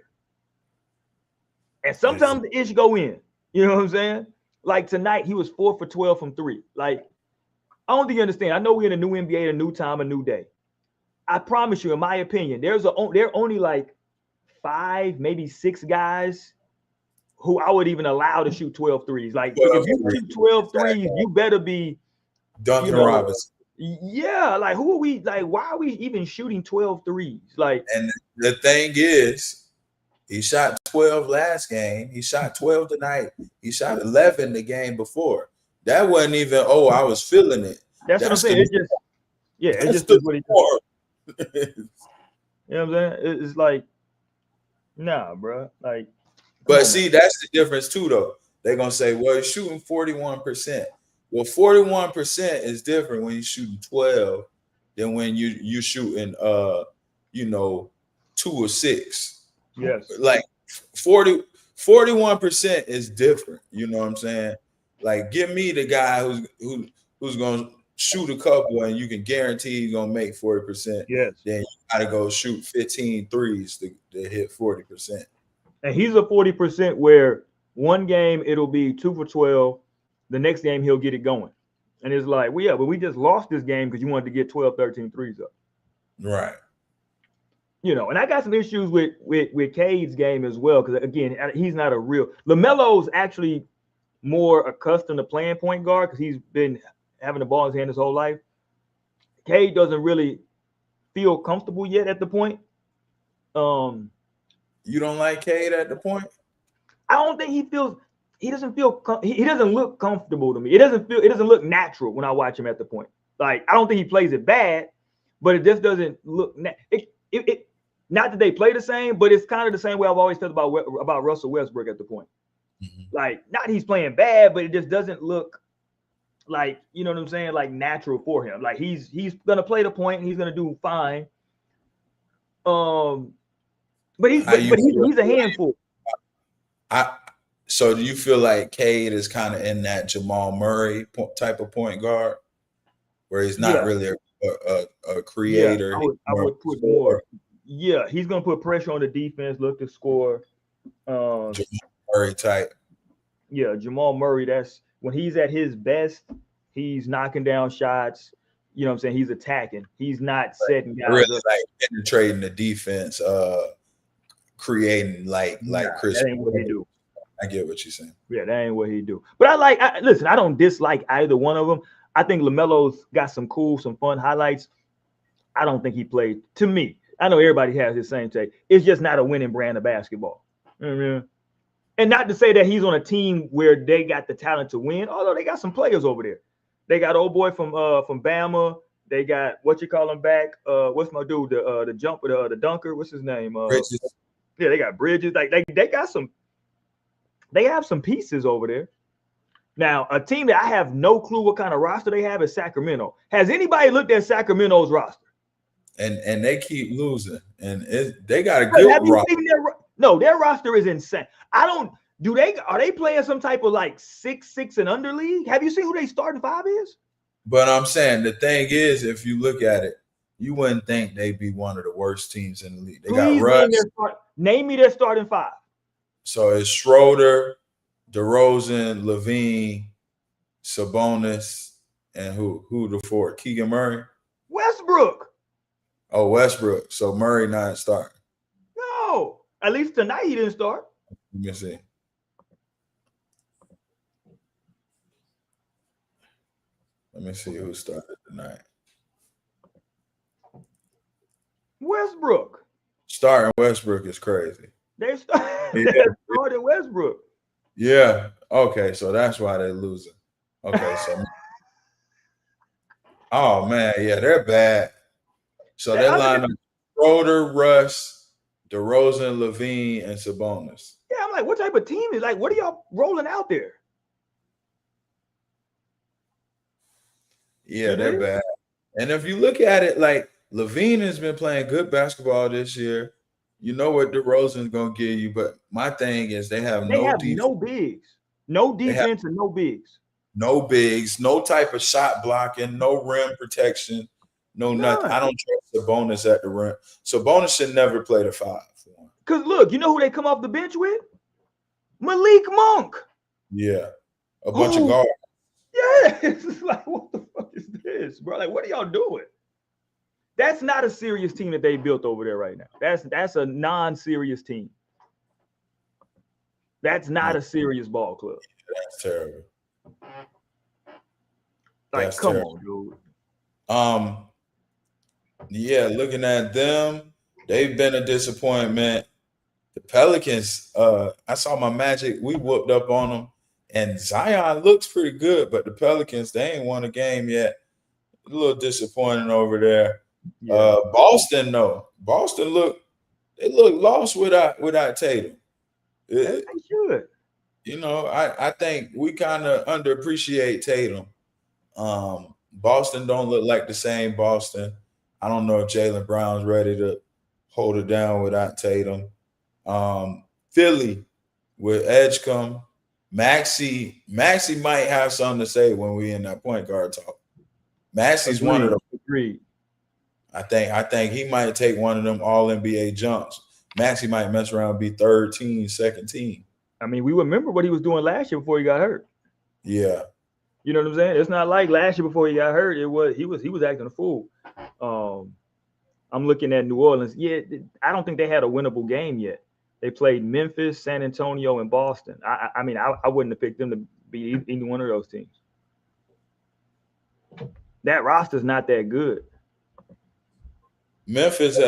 And sometimes the ish go in. You know what I'm saying? Like tonight, he was 4 for 12 from 3. Like, I don't think you understand. I know we're in a new NBA, a new time, a new day. I promise you, in my opinion, there are only like 5, maybe 6 guys who I would even allow to shoot 12 threes. Like, if you shoot 12 threes, you better be Duncan Robinson. Yeah, like who are we? Like, why are we even shooting 12 threes? Like, and the thing is, he shot 12 last game. He shot 12 tonight. He shot 11 the game before. That wasn't even, I was feeling it. That's what I'm saying. It's just what he did. You know what I'm saying? It's like, nah, bro. Like, but see, that's the difference too, though. They're gonna say, well, he's shooting 41%. Well, 41% is different when you're shooting 12 than when you shooting 2 or 6. Yes. Like 41% is different. You know what I'm saying? Like, give me the guy who's gonna shoot a couple and you can guarantee he's gonna make 40%. Yes. Then you gotta go shoot 15 threes to hit 40%. And he's a 40% where one game it'll be 2 for 12. The next game he'll get it going. And it's like, well, yeah, but we just lost this game because you wanted to get 12, 13 threes up. Right. You know, and I got some issues with Cade's game as well, because again, he's not a real LaMelo's actually more accustomed to playing point guard because he's been having the ball in his hand his whole life. Cade doesn't really feel comfortable yet at the point. You don't like Cade at the point? I don't think he feels. He doesn't feel. He doesn't look comfortable to me. It doesn't look natural when I watch him at the point. Like, I don't think he plays it bad, but it just doesn't look. Not that they play the same, but it's kind of the same way I've always felt about Russell Westbrook at the point. Mm-hmm. Like, not he's playing bad, but it just doesn't look like, you know what I'm saying, like natural for him. Like, he's gonna play the point and he's gonna do fine. But he's a handful. So do you feel like Cade is kind of in that Jamal Murray type of point guard, where he's not really a creator? Yeah, I would put more. Yeah, he's gonna put pressure on the defense, look to score. Jamal Murray type. Yeah, Jamal Murray. That's when he's at his best. He's knocking down shots. You know what I'm saying? He's attacking. He's not setting guys really up. Like penetrating the defense, creating like Chris. That ain't what he do. I get what you're saying. Yeah, that ain't what he do. But listen, I don't dislike either one of them. I think LaMelo's got some fun highlights. I don't think he played, to me. I know everybody has his same take. It's just not a winning brand of basketball. You know what I mean? And not to say that he's on a team where they got the talent to win, although they got some players over there. They got old boy from Bama. They got back. What's my dude? The jumper, the dunker. What's his name? Bridges. Yeah, they got Bridges. Like they got some. They have some pieces over there. Now, a team that I have no clue what kind of roster they have is Sacramento. Has anybody looked at Sacramento's roster? And they keep losing, and they got a good roster. Their roster is insane. Are they playing some type of like 6 and under league? Have you seen who they starting five is? But I'm saying the thing is, if you look at it, you wouldn't think they'd be one of the worst teams in the league. They got Russ. Name me their starting five. So it's Schroeder, DeRozan, Levine, Sabonis, and who the four? Keegan Murray? Westbrook. Oh, Westbrook. So Murray not starting. No. At least tonight he didn't start. Let me see. Let me see who started tonight. Westbrook. Starting Westbrook is crazy. They started Westbrook. Yeah. Okay. So that's why they're losing. Okay. So. Oh man, yeah, they're bad. So they line up Schroeder, Russ, DeRozan, Levine, and Sabonis. Yeah, I'm like, what type of team is like? What are y'all rolling out there? Yeah, they're bad. And if you look at it, like Levine has been playing good basketball this year. You know what DeRozan's gonna give you, but my thing is they have no bigs, no defense, and no bigs. No bigs, no type of shot blocking, no rim protection, no nothing. I don't trust Sabonis at the rim. Sabonis should never play the five. Because look, you know who they come off the bench with? Malik Monk. Yeah, a bunch of guards. Yeah, it's like, what the fuck is this, bro? Like, what are y'all doing? That's not a serious team that they built over there right now. That's a non-serious team. That's not a serious ball club. That's terrible. Like, That's come terrible. on, dude. Yeah, looking at them, they've been a disappointment. The Pelicans, I saw my Magic. We whooped up on them, and Zion looks pretty good, but the Pelicans, they ain't won a game yet. A little disappointing over there. Yeah. Boston, though. Boston look lost without Tatum. They should. You know, I think we kind of underappreciate Tatum. Boston don't look like the same Boston. I don't know if Jaylen Brown's ready to hold it down without Tatum. Philly with Edgecombe. Maxey might have something to say when we in that point guard talk. Maxey's one of them. Agreed. I think he might take one of them all NBA jumps. Maxey might mess around and be third team, second team. I mean, we remember what he was doing last year before he got hurt. Yeah. You know what I'm saying? It's not like last year before he got hurt. He was acting a fool. I'm looking at New Orleans. Yeah, I don't think they had a winnable game yet. They played Memphis, San Antonio, and Boston. I mean, I wouldn't have picked them to beat any one of those teams. That roster's not that good. Memphis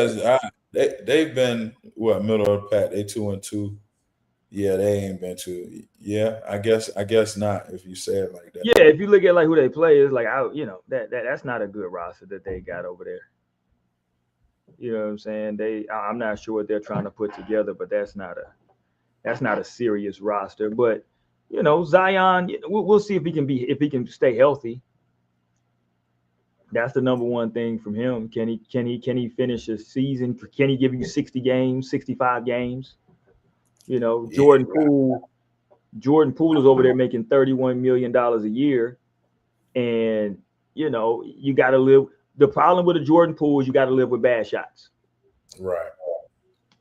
they've been middle of the pack. They 2-2. Yeah, they ain't been too. Yeah, I guess not. If you say it like that. Yeah, if you look at like who they play, it's like that's not a good roster that they got over there. You know what I'm saying? I'm not sure what they're trying to put together, but that's not a serious roster. But Zion, we'll see if he can stay healthy. That's the number one thing from him. Can he finish a season? Can he give you 60 games, 65 games? Jordan Poole is over there making $31 million a year. And, you got to live. The problem with a Jordan Poole is you got to live with bad shots. Right.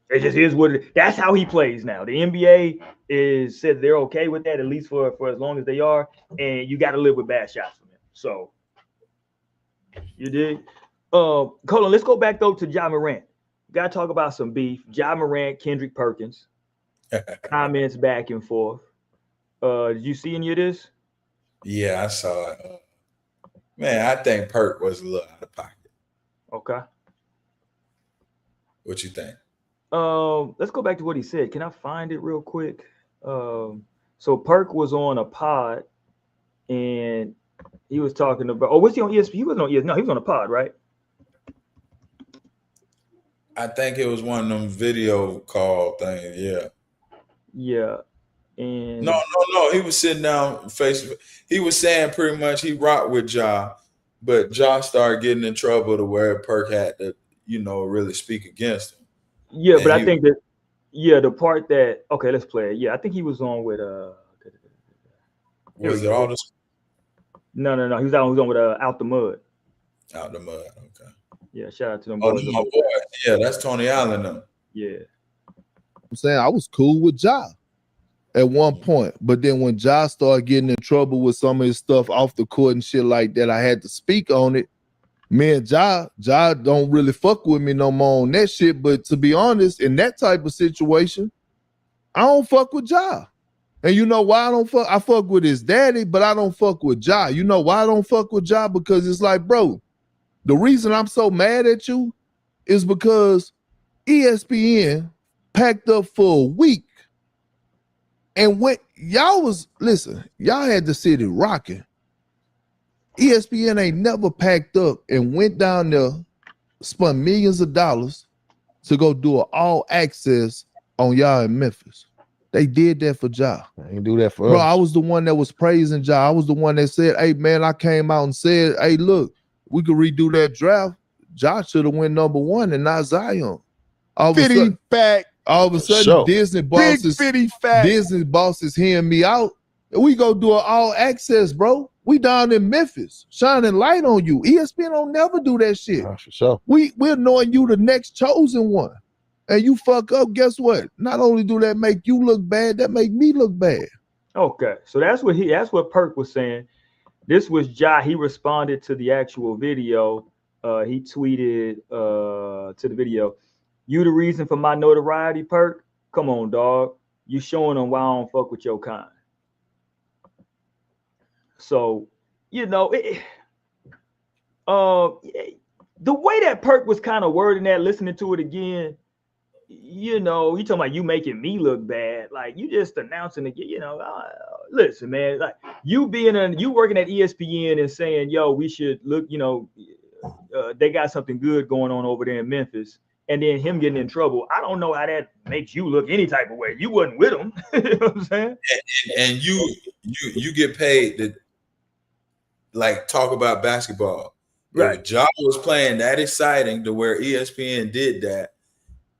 It just is what that's how he plays now. The NBA said they're okay with that, at least for as long as they are. And you got to live with bad shots from him. So, you did. Colin, let's go back, though, to Ja Morant. Got to talk about some beef. Ja Morant, Kendrick Perkins. Comments back and forth. Did you see any of this? Yeah, I saw it. Man, I think Perk was a little out of pocket. Okay. What you think? Let's go back to what he said. Can I find it real quick? So Perk was on a pod, and he was talking about. Oh, was he on ESPN? He wasn't on ESPN. No, he was on a pod, right? I think it was one of them video call things. Yeah. Yeah. And No. He was sitting down Facebook. He was saying pretty much he rocked with Ja, but Ja started getting in trouble to where Perk had to, really speak against him. Yeah, but I think that the part that let's play it. Yeah, I think he was on with Was it all this? No. He was on with Out the Mud. Out the Mud. Okay. Yeah, shout out to them boys. boys. My boy. Yeah, that's Tony Allen though. Yeah. I'm saying I was cool with Ja at one point, but then when Ja started getting in trouble with some of his stuff off the court and shit like that, I had to speak on it. Me and Ja don't really fuck with me no more on that shit. But to be honest, in that type of situation, I don't fuck with Ja. And you know why I don't fuck? I fuck with his daddy, but I don't fuck with Ja. You know why I don't fuck with Ja? Because it's like, bro, the reason I'm so mad at you is because ESPN packed up for a week. And when y'all had the city rocking. ESPN ain't never packed up and went down there, spent millions of dollars to go do an all access on y'all in Memphis. They did that for Ja. They ain't do that for Bro, us. I was the one that was praising Ja. I was the one that said, hey, man, I came out and said, hey, look, we could redo that draft. Ja should have went number one and not Zion. All of a sudden, Disney bosses hearing me out. And we go do an all access, bro. We down in Memphis, shining light on you. ESPN don't never do that shit. For sure. We're knowing you the next chosen one. And you fuck up, guess what? Not only do that make you look bad, that make me look bad. Okay. So that's what Perk was saying. This was Ja. He responded to the actual video. He tweeted to the video, "You the reason for my notoriety, Perk? Come on, dog. You showing them why I don't fuck with your kind." So, the way that Perk was kind of wording that, listening to it again, he talking about you making me look bad. Like, you just announcing it, listen, man, like you working at ESPN and saying, yo, we should look, they got something good going on over there in Memphis. And then him getting in trouble. I don't know how that makes you look any type of way. You wasn't with him. You know what I'm saying? And you get paid to like talk about basketball. Right. If Ja was playing that exciting to where ESPN did that,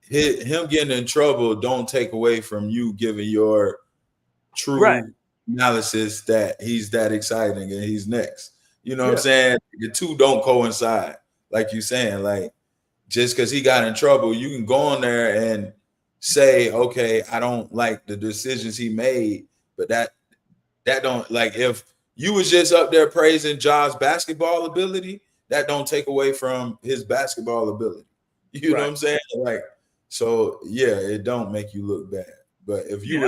him getting in trouble don't take away from you giving your true analysis that he's that exciting and he's next. You know what I'm saying? The two don't coincide. Like you saying, like, just because he got in trouble, you can go on there and say, okay, I don't like the decisions he made, but that don't, like, if you was just up there praising Ja's basketball ability, that don't take away from his basketball ability. You know what I'm saying? Like, so yeah, it don't make you look bad. But if you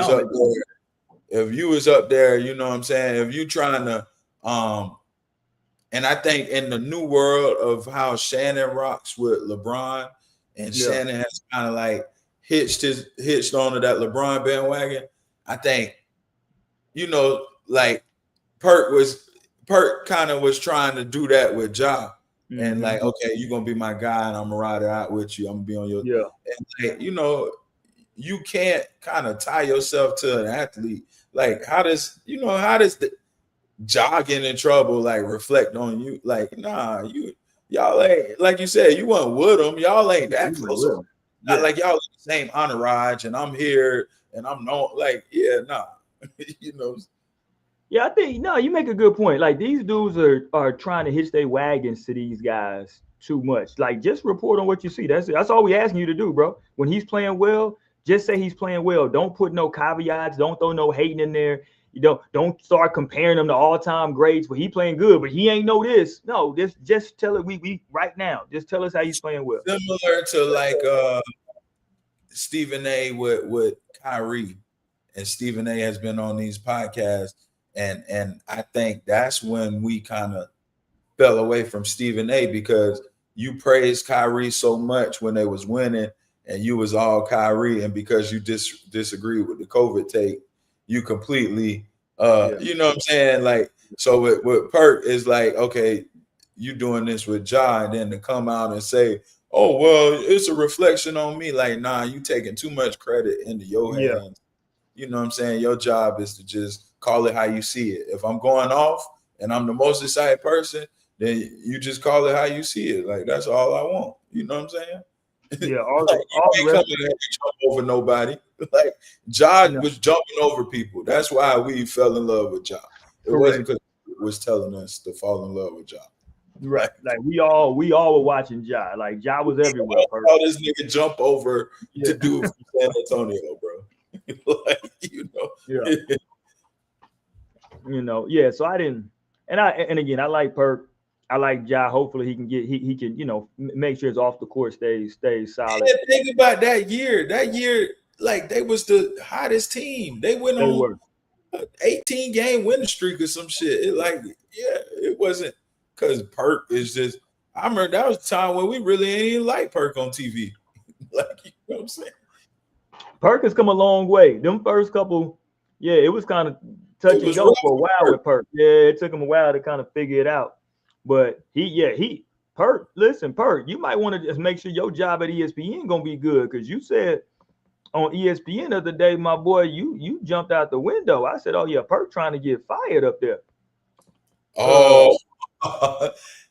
was up there, you know what I'm saying? If you trying to, and I think in the new world of how Shannon rocks with LeBron, and Shannon has kind of like hitched onto that LeBron bandwagon. I think, you know, like Perk kind of was trying to do that with Ja. And like, okay, you're gonna be my guy, and I'm gonna ride it out with you. I'm gonna be on your And like, you know, you can't kind of tie yourself to an athlete. Like, how does the Ja getting in trouble like reflect on you? Like, nah, y'all ain't, like you said, you weren't with them. Y'all ain't that close. Not like y'all in the same entourage, and I'm here and I'm no like, nah. You know. Yeah, I think you make a good point. Like these dudes are trying to hitch their wagons to these guys too much. Like just report on what you see. That's all we asking you to do, bro. When he's playing well, just say he's playing well. Don't put no caveats. Don't throw no hating in there. You don't start comparing them to all-time greats. But he playing good, but he ain't know this. No, just tell it. We right now. Just tell us how he's playing well. Similar to like Stephen A. with Kyrie, and Stephen A. has been on these podcasts. And I think that's when we kind of fell away from Stephen A. because you praised Kyrie so much when they was winning, and you was all Kyrie, and because you disagreed with the COVID take, you completely, you know what I'm saying? Like, so with Perk is like, okay, you doing this with Ja, and then to come out and say, oh, well, it's a reflection on me. Like, nah, you taking too much credit into your hands. You know what I'm saying? Your job is to just call it how you see it. If I'm going off and I'm the most excited person, then you just call it how you see it. Like, that's all I want. You know what I'm saying? Yeah, like, you ain't coming to jump over nobody. Like, Ja was jumping over people. That's why we fell in love with Ja. It wasn't because he was telling us to fall in love with Ja. Right. Like we all were watching Ja. Like Ja was everywhere. How this nigga jump over to do it from San Antonio, bro. Like, you know. So I didn't, and again, I like Perk. I like Ja. Hopefully he can he can make sure his off the court stays solid. Yeah, think about that year. That year, like, they was the hottest team. They went on an 18-game winning streak or some shit. It wasn't because Perk is just. I remember that was the time when we really ain't even like Perk on TV. Like, you know what I'm saying? Perk has come a long way. Them first couple, it was kind of touch and go for a while with Perk. Yeah, it took him a while to kind of figure it out. But Perk, listen, Perk, you might want to just make sure your job at ESPN gonna be good, because you said on ESPN the other day, my boy, you jumped out the window. I said, oh yeah, Perk trying to get fired up there. Oh,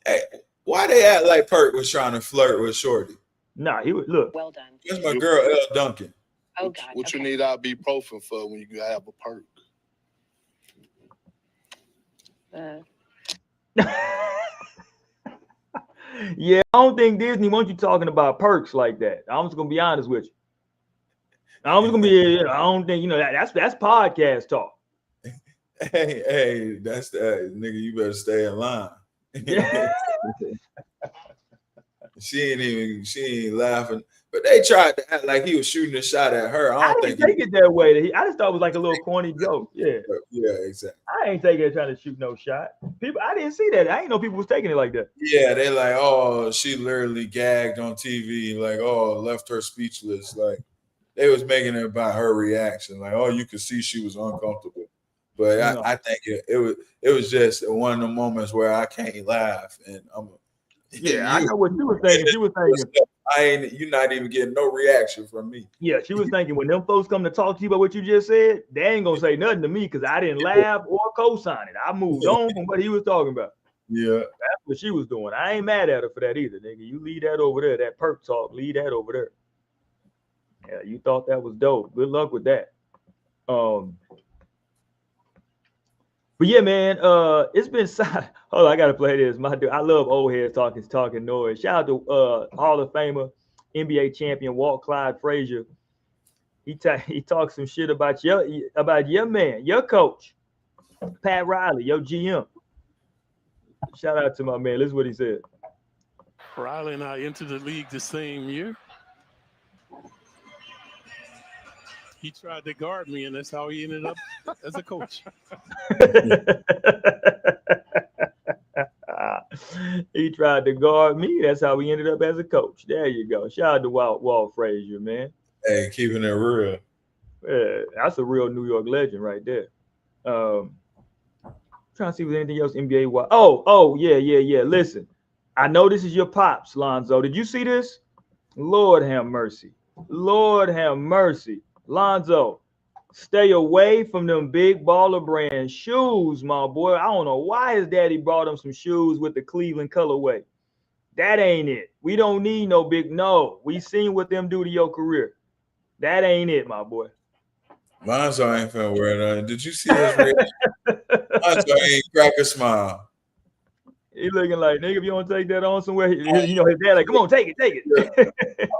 hey, why they act like Perk was trying to flirt with Shorty? Nah, he would look. Well done. That's my girl, L. Duncan. Oh God. What you need ibuprofen for when you have a Perk? Yeah, I don't think Disney wants you talking about perks like that. I'm just gonna be honest with you. I'm just gonna be. I don't think that's podcast talk. Hey, that's that nigga. You better stay in line. She ain't laughing. But they tried to act like he was shooting a shot at her. I didn't take it that way. I just thought it was like a little corny joke. Yeah, exactly. I ain't taking it trying to shoot no shot. People, I didn't see that. I didn't know people was taking it like that. Yeah, they like, oh, she literally gagged on TV. Like, oh, left her speechless. Like, they was making it about her reaction. Like, oh, you could see she was uncomfortable. But I think it was just one of the moments where I can't laugh, and I know what she was thinking. She was thinking, you're not even getting no reaction from me. Yeah, she was thinking when them folks come to talk to you about what you just said, they ain't gonna say nothing to me because I didn't laugh or co-sign it. I moved on from what he was talking about. Yeah, that's what she was doing. I ain't mad at her for that either, nigga. You leave that over there. That perk talk, leave that over there. Yeah, you thought that was dope. Good luck with that. But yeah, man, it's been hold on, I gotta play this. My dude, I love old heads talking noise. Shout out to Hall of Famer, NBA champion Walt Clyde Frazier. He talks some shit about your man, your coach, Pat Riley, your GM. Shout out to my man. This is what he said. Riley and I entered the league the same year. He tried to guard me, and that's how he ended up as a coach. He tried to guard me. That's how we ended up as a coach. There you go. Shout out to Walt Frazier, man. Hey, keeping it real. Yeah, that's a real New York legend right there. Trying to see if there's anything else NBA. Oh, yeah. Listen, I know this is your pops, Lonzo. Did you see this? Lord have mercy. Lord have mercy. Lonzo, stay away from them big baller brand shoes, my boy. I don't know why his daddy brought him some shoes with the Cleveland colorway. That ain't it. We don't need no big. No, we seen what them do to your career. That ain't it, my boy. Lonzo ain't finna wear nothing. Did you see his reaction? Lonzo ain't crack a smile. He looking like, nigga, if you want to take that on somewhere, you know, his dad like, come on, take it. Yeah.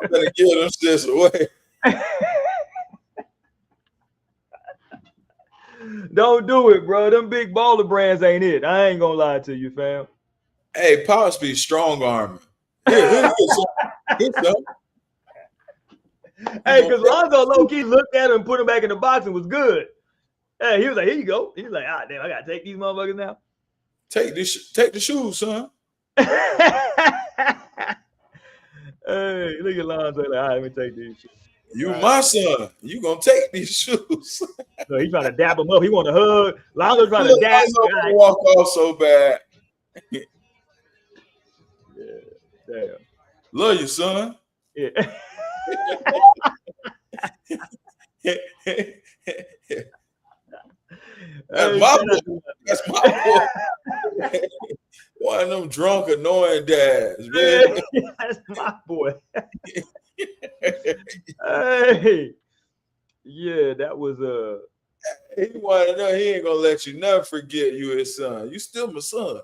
I'm gonna give them shits away. Don't do it, bro. Them big baller brands ain't it. I ain't gonna lie to you, fam. Hey, Pops be strong arming. Here's some. Hey, because Lonzo low-key looked at him and put him back in the box and was good. Hey, he was like, here you go. He was like, damn, I gotta take these motherfuckers now. Take the shoes, son. Hey, look at Lonzo. Like, let me take these shoes. You my son. You gonna take these shoes. So he trying to dap him up. He want to hug. Lonzo trying to dap him. Lonzo walk off so bad. Yeah, damn. Love you, son. Yeah. That's my boy. That's my boy. One of them drunk, annoying dads, man. That's my boy. Hey, yeah, that was He wanted to know he ain't gonna let you never forget you his son. You still my son.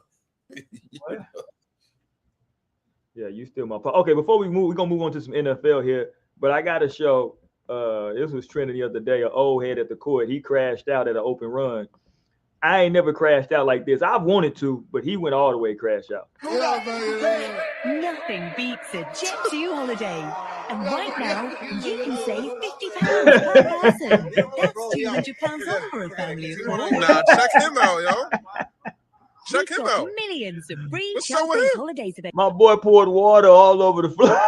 Yeah, you still my pop. Okay, before we move, we're gonna move on to some NFL here. But I gotta show this was trending the other day, an old head at the court. He crashed out at an open run. I ain't never crashed out like this. I wanted to, but he went all the way crash out. Nothing beats a Jet2 holiday. And right now, you can save £50 per person. That's £200 off for a family of four. Nah, check him out, yo. Check him out. Millions of free What's up with him? holidays available. My boy poured water all over the floor.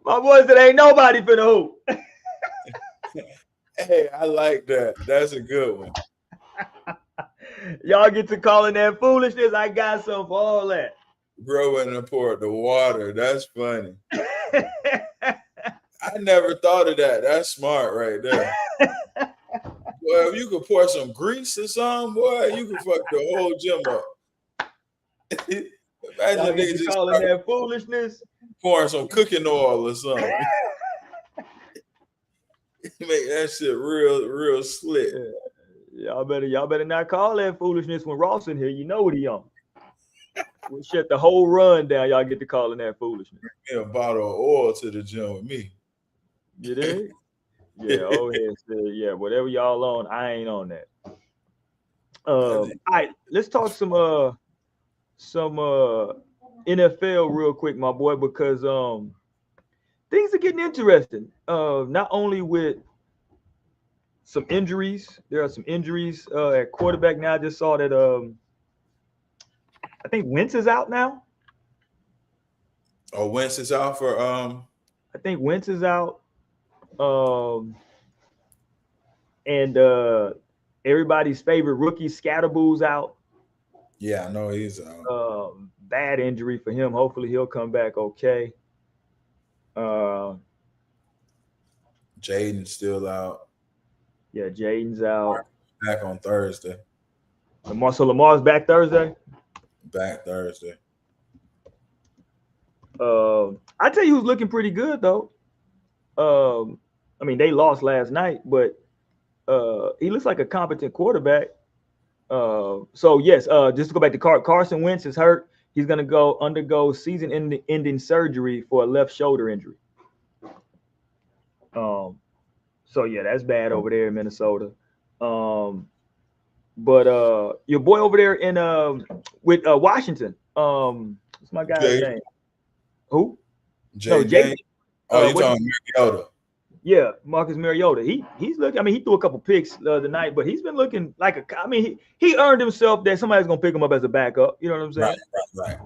My boy said, ain't nobody finna hoop. Hey, I like that. That's a good one. Y'all get to calling that foolishness. I got some for all that. Bro went and poured the water. That's funny. I never thought of that. That's smart right there. Well, if you could pour some grease or something, boy, you could fuck the whole gym up. Imagine niggas just calling that foolishness. Pouring some cooking oil or something. Make that shit real slick. Yeah. Y'all better not call that foolishness when Ross in here. You know what he on. We'll shut the whole run down. Y'all get to calling that foolishness. Bring me a bottle of oil to the gym with me. You did? Yeah, old head said, yeah, whatever y'all on, I ain't on that. All right, let's talk some NFL real quick, my boy, because things are getting interesting. Not only with some injuries, there are some injuries at quarterback now. I just saw that I think Wentz is out now. Oh, Wentz is out for I think Wentz is out. And everybody's favorite rookie Scatterboo's out. Yeah, I know he's out. Bad injury for him. Hopefully he'll come back okay. Jaden's still out. Yeah, Jaden's out. Back on Thursday. Lamar's back Thursday? Back Thursday. I tell you who's looking pretty good though. I mean, they lost last night, but he looks like a competent quarterback. So yes, just to go back to Carson Wentz is hurt. He's gonna undergo season-ending surgery for a left shoulder injury. So yeah, that's bad over there in Minnesota. But your boy over there in with Washington, what's my guy's name? Who? No, Jay. Oh, you talking Mariota? Yeah, Marcus Mariota. He's looking. I mean, he threw a couple picks the other night, but he's been looking like a. I mean, he earned himself that somebody's gonna pick him up as a backup. You know what I'm saying? Right.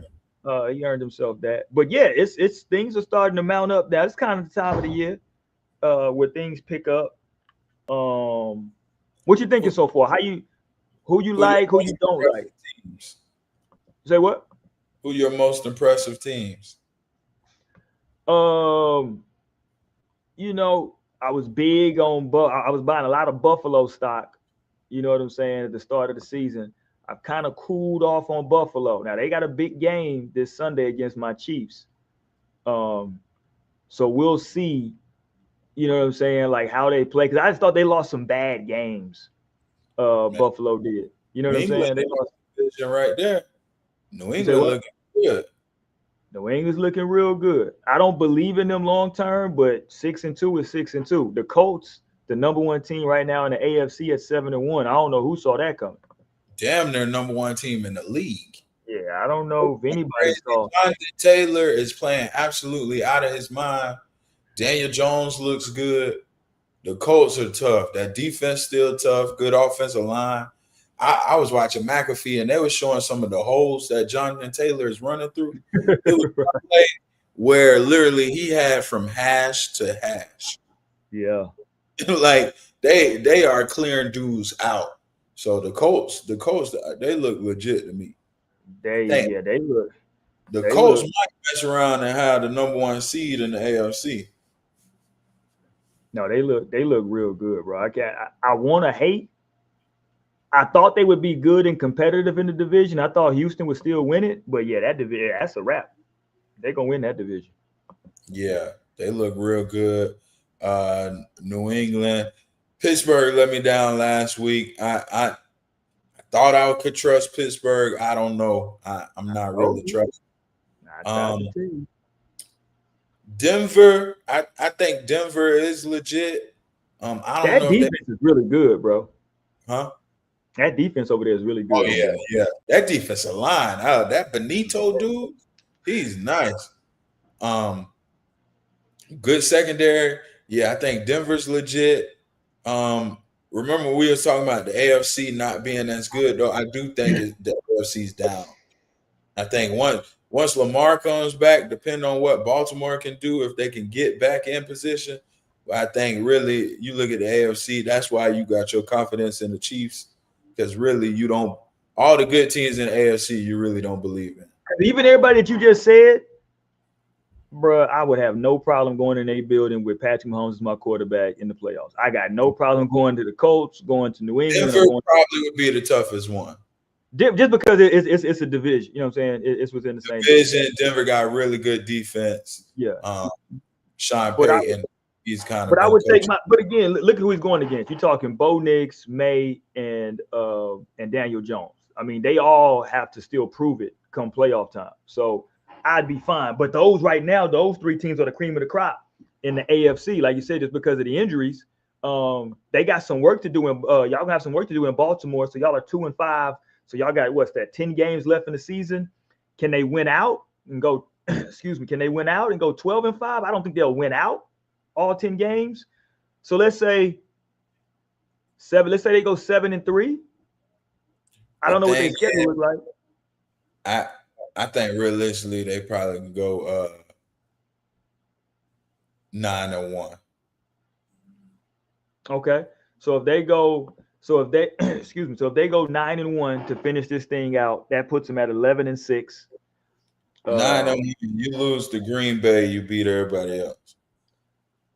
He earned himself that. But yeah, it's things are starting to mount up now. It's kind of the time of the year where things pick up. What you thinking so far? Who you like, who you don't like? Teams? Say what? Who your most impressive teams? You know, I was big on I was buying a lot of Buffalo stock. You know what I'm saying? At the start of the season, I've kind of cooled off on Buffalo. Now they got a big game this Sunday against my Chiefs. So we'll see. You know what I'm saying? Like how they play, because I just thought they lost some bad games. Buffalo did. You know what I'm saying? They lost division right there. New England looking good. New England's looking real good. I don't believe in them long term, but 6-2 is 6-2. The Colts, the number one team right now in the AFC at 7-1. I don't know who saw that coming. Damn, they're number one team in the league. Yeah, I don't know if anybody saw. Jonathan Taylor is playing absolutely out of his mind. Daniel Jones looks good. The Colts are tough. That defense still tough. Good offensive line. I was watching McAfee, and they were showing some of the holes that Jonathan Taylor is running through. It was a play where literally he had from hash to hash. Yeah. Like they are clearing dudes out. So the Colts, they look legit to me. They look. The Colts might mess around and have the number one seed in the AFC. No, they look real good, bro. I want to hate. I thought they would be good and competitive in the division. I thought Houston would still win it, but yeah, that division, that's a wrap. They're gonna win that division. Yeah, they look real good. New England, Pittsburgh let me down last week. I thought I could trust Pittsburgh. I don't know. I'm not really trusting. Denver, I think Denver is legit. I don't know. That defense is really good, bro. Huh? That defense over there is really good. Oh yeah. That defensive line. That Benito dude, he's nice. Good secondary. Yeah, I think Denver's legit. Remember we were talking about the AFC not being as good, though. I do think the AFC's down. I think once Lamar comes back, depending on what Baltimore can do, if they can get back in position, I think really you look at the AFC, that's why you got your confidence in the Chiefs, because really you don't – all the good teams in the AFC you really don't believe in. Even everybody that you just said, bro, I would have no problem going in a building with Patrick Mahomes as my quarterback in the playoffs. I got no problem going to the Colts, going to New England. Denver probably would be the toughest one. Just because it's a division, you know what I'm saying? It's within the same division. Denver got really good defense. Yeah. Sean Payton, he's kind of. But I would take but again, look at who he's going against. You're talking Bo Nix, May, and Daniel Jones. I mean, they all have to still prove it come playoff time. So I'd be fine. But those right now, those three teams are the cream of the crop in the AFC. Like you said, just because of the injuries, they got some work to do. Y'all gonna have some work to do in Baltimore. So y'all are 2-5. So y'all got 10 games left in the season. Can they win out and go? Can they win out and go 12-5? I don't think they'll win out all 10 games. So let's say 7. Let's say they go 7-3. I don't know what their schedule is like. I think realistically they probably can go 9-1. Okay, so if they go. So if they, so if they go 9-1 to finish this thing out, that puts them at 11-6. 9-1, you lose to Green Bay, you beat everybody else.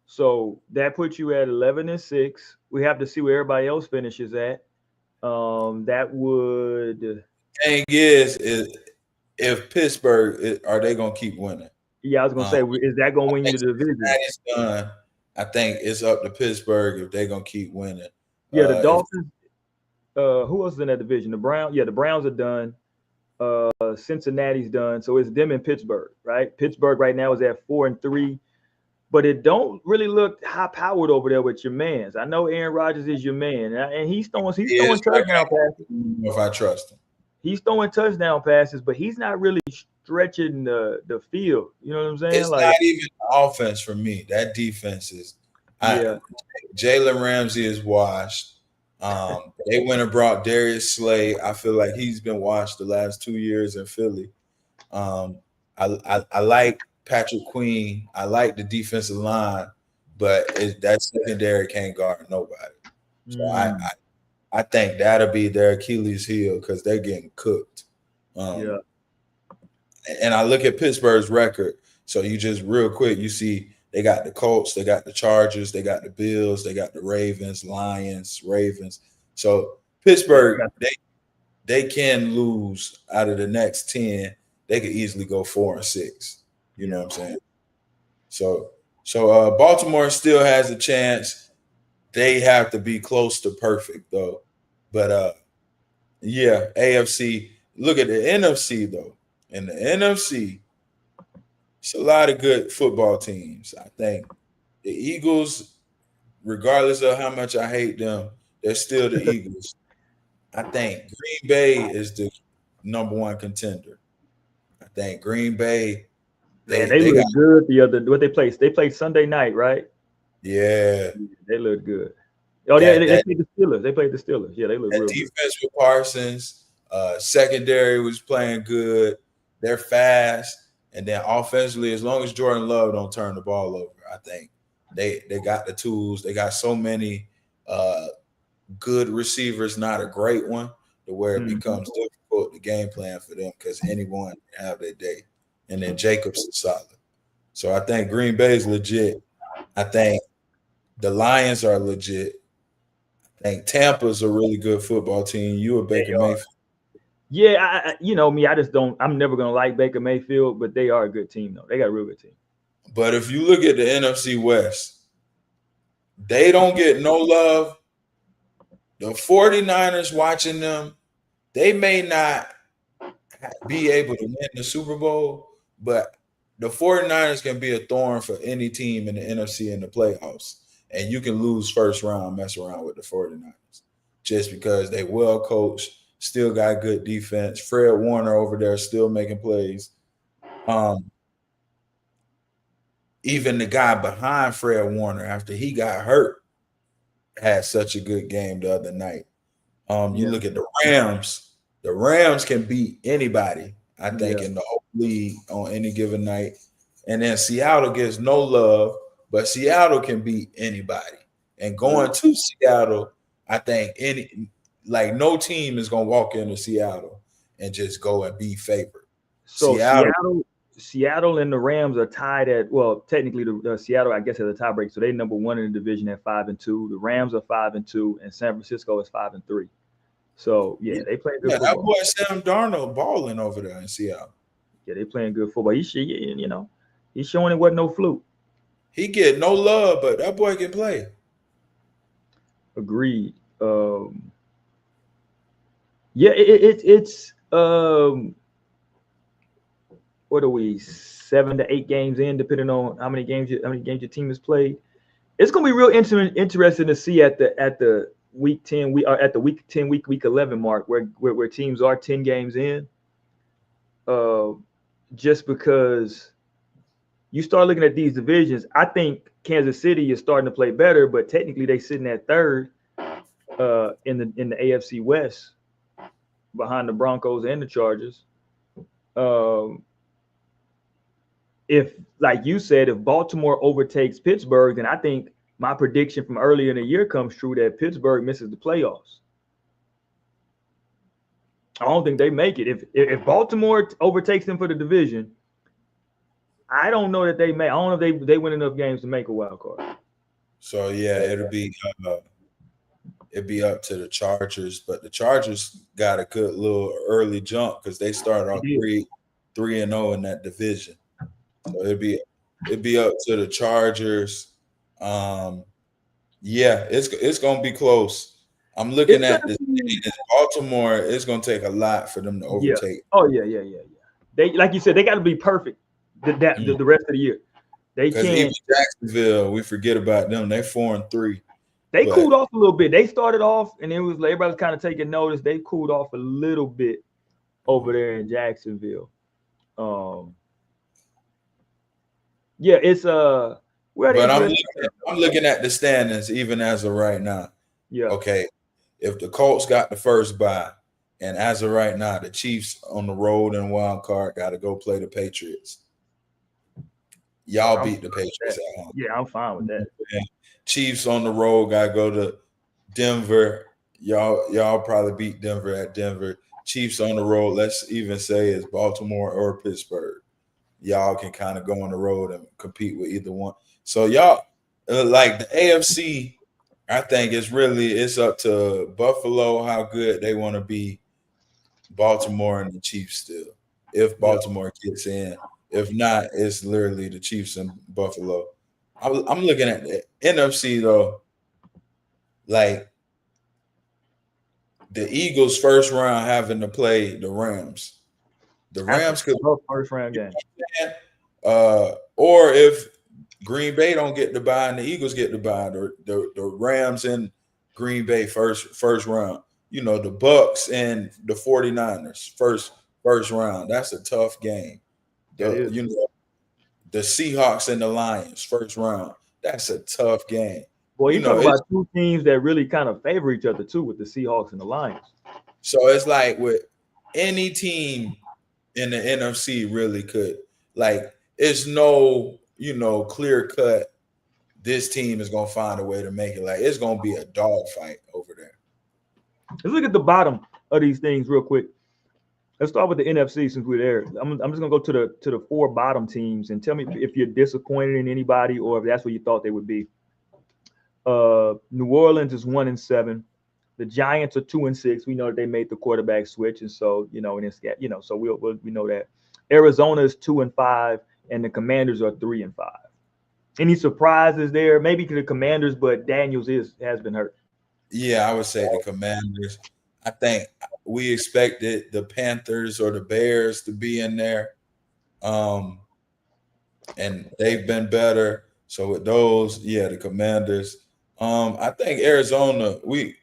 So that puts you at 11-6. We have to see where everybody else finishes at. That would. Thing is if Pittsburgh are they gonna keep winning? Yeah, I was gonna say, is that gonna win you the division? That is done. I think it's up to Pittsburgh if they're gonna keep winning. Yeah, the Dolphins. Who else is in that division? The Browns. Yeah, the Browns are done. Cincinnati's done. So it's them and Pittsburgh, right? Pittsburgh right now is at 4-3. but it don't really look high powered over there with your mans. I know Aaron Rodgers is your man, and he's throwing touchdown passes. If I trust him, he's throwing touchdown passes, but he's not really stretching the field. You know what I'm saying? It's not even the offense for me. That defense is. Jalen Ramsey is washed. They went and brought Darius Slay. I feel like he's been washed the last 2 years in Philly. I like Patrick Queen. I like the defensive line, but that secondary can't guard nobody. So I think that'll be their Achilles heel because they're getting cooked. And I look at Pittsburgh's record. So you just real quick, you see they got the Colts, they got the Chargers, they got the Bills, they got the Ravens, Lions, Ravens. So Pittsburgh, they can lose out of the next 10. They could easily go 4-6. You know what I'm saying? So Baltimore still has a chance. They have to be close to perfect though. But AFC. Look at the NFC though. In the NFC, it's a lot of good football teams. I think the Eagles, regardless of how much I hate them, they're still the Eagles. I think Green Bay is the number one contender. I think Green Bay. They look good what they played. They played Sunday night, right? Yeah. They look good. Oh, they played the Steelers. They played the Steelers. Yeah, they look real defense good. with Parsons. Secondary was playing good. They're fast. And then offensively, as long as Jordan Love don't turn the ball over, I think they got the tools. They got so many good receivers, not a great one, to where it becomes difficult to game plan for them because anyone can have their day. And then Jacobs is solid. So I think Green Bay is legit. I think the Lions are legit. I think Tampa's a really good football team. You a Baker Mayfield. Yeah, you know me. I'm never gonna like Baker Mayfield, but they are a good team though. They got a real good team. But if you look at the NFC West, they don't get no love. The 49ers watching them, they may not be able to win the Super Bowl, but the 49ers can be a thorn for any team in the NFC in the playoffs. And you can lose first round, mess around with the 49ers just because they well coached, still got good defense. Fred Warner over there still making plays. Even the guy behind Fred Warner after he got hurt had such a good game the other night. You look at the Rams. The Rams can beat anybody, I think, in the whole league on any given night. And then Seattle gets no love, but Seattle can beat anybody. And going to Seattle, I think no team is going to walk into Seattle and just go and be favored. So Seattle and the Rams are tied at, well, technically the Seattle, I guess, has a tiebreak. So they're number one in the division at 5-2. The Rams are 5-2, and San Francisco is 5-3. So they play good football. That boy Sam Darnold balling over there in Seattle. Yeah, they playing good football. He's showing it wasn't no fluke. He get no love, but that boy can play. Agreed. It's what are we, 7 to 8 games in, depending on how many games your team has played. It's gonna be real interesting to see at the week 10. We are at the week 10, week 11 mark, where teams are 10 games in. Just because you start looking at these divisions, I think Kansas City is starting to play better, but technically they sitting at third in the AFC West, behind the Broncos and the Chargers. If, like you said, if Baltimore overtakes Pittsburgh, then I think my prediction from earlier in the year comes true that Pittsburgh misses the playoffs. I don't think they make it. If Baltimore overtakes them for the division, I don't know that they may. I don't know if they win enough games to make a wild card. So it'd be up to the Chargers, but the Chargers got a good little early jump because they started off 3-0 in that division. So it'd be up to the Chargers. It's gonna be close. I'm looking at this Baltimore. It's gonna take a lot for them to overtake. Yeah. Oh yeah. They, like you said, they got to be perfect the rest of the year. They Because can't. even Jacksonville, we forget about them. They 4-3. They cooled off a little bit. They started off, and it was everybody was kind of taking notice. They cooled off a little bit over there in Jacksonville. Yeah, it's But I'm looking at the standings even as of right now. Yeah. Okay, if the Colts got the first bye, and as of right now, the Chiefs on the road and wild card got to go play the Patriots. Y'all beat the Patriots at home. Yeah, I'm fine with that. Yeah. Chiefs on the road got to go to Denver. Y'all probably beat Denver at Denver. Chiefs on the road, let's even say it's Baltimore or Pittsburgh. Y'all can kind of go on the road and compete with either one. So y'all, like the AFC, I think it's up to Buffalo how good they want to be. Baltimore and the Chiefs still. If Baltimore gets in, if not, it's literally the Chiefs and Buffalo. I'm looking at the NFC though, like the Eagles first round having to play the Rams. The Rams could first round game. Or if Green Bay don't get the bye and the Eagles get the bye, the Rams and Green Bay first round. You know, the Bucks and the 49ers first round. That's a tough game. You know, the Seahawks and the Lions first round. That's a tough game. Well, you talk about two teams that really kind of favor each other too, with the Seahawks and the Lions. So it's like with any team in the NFC really could, like, it's no, clear cut. This team is gonna find a way to make it. Like, it's gonna be a dog fight over there. Let's look at the bottom of these things real quick. Let's start with the NFC since we're there. I'm just gonna go to the four bottom teams and tell me if you're disappointed in anybody or if that's what you thought they would be. New Orleans is 1-7. The Giants are 2-6. We know that they made the quarterback switch, and so so we know that. Arizona is 2-5, and the Commanders are 3-5. Any surprises there? Maybe to the Commanders, but Daniels has been hurt. Yeah, I would say the Commanders. I think we expected the Panthers or the Bears to be in there, and they've been better. So with those, the Commanders. I think Arizona, we've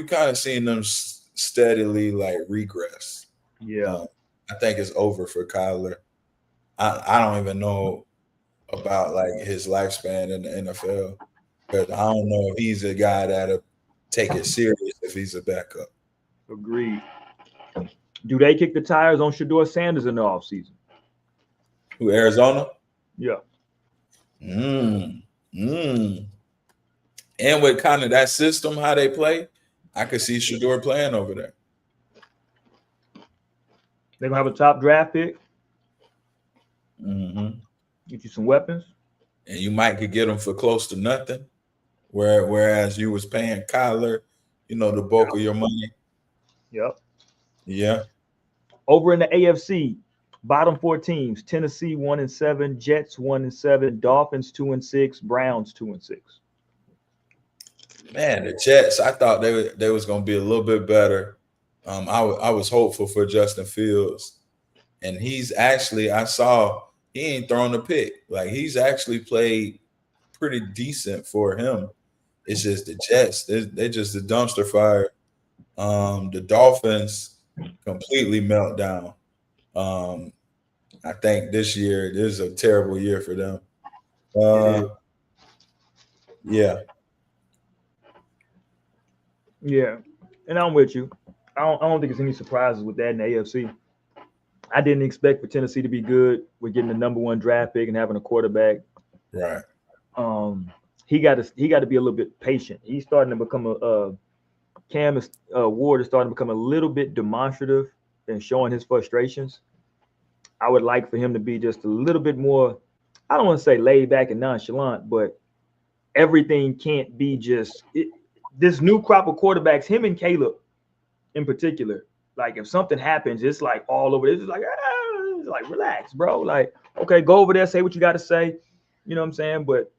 kind of seen them steadily like regress. Yeah, I think it's over for Kyler. I don't even know about like his lifespan in the NFL, because I don't know if he's a guy that'll take it serious if he's a backup. Agreed. Do they kick the tires on Shedeur Sanders in the offseason? Who, Arizona? Yeah. And with kind of that system, how they play, I could see Shedeur playing over there. They're going to have a top draft pick. Mm-hmm. Get you some weapons. And you might could get them for close to nothing. Whereas you was paying Kyler, the bulk of your money. Yep. Yeah. Over in the AFC, bottom four teams: Tennessee 1-7, Jets 1-7, Dolphins 2-6, Browns 2-6. Man, the Jets, I thought they was going to be a little bit better. I was hopeful for Justin Fields, and he's actually, I saw he ain't thrown a pick. Like, he's actually played pretty decent for him. It's just the Jets, they just a dumpster fire. The Dolphins completely melt down. I think this is a terrible year for them. Yeah. Yeah, and I'm with you. I don't think there's any surprises with that in the AFC. I didn't expect for Tennessee to be good with getting the number one draft pick and having a quarterback. Right. He got to be a little bit patient. He's starting to become Cam Ward is starting to become a little bit demonstrative and showing his frustrations. I would like for him to be just a little bit more, I don't want to say laid back and nonchalant, but everything can't be just this new crop of quarterbacks, him and Caleb in particular. Like, if something happens, it's like all over. It's like relax, bro. Like, okay, go over there, say what you got to say. You know what I'm saying? But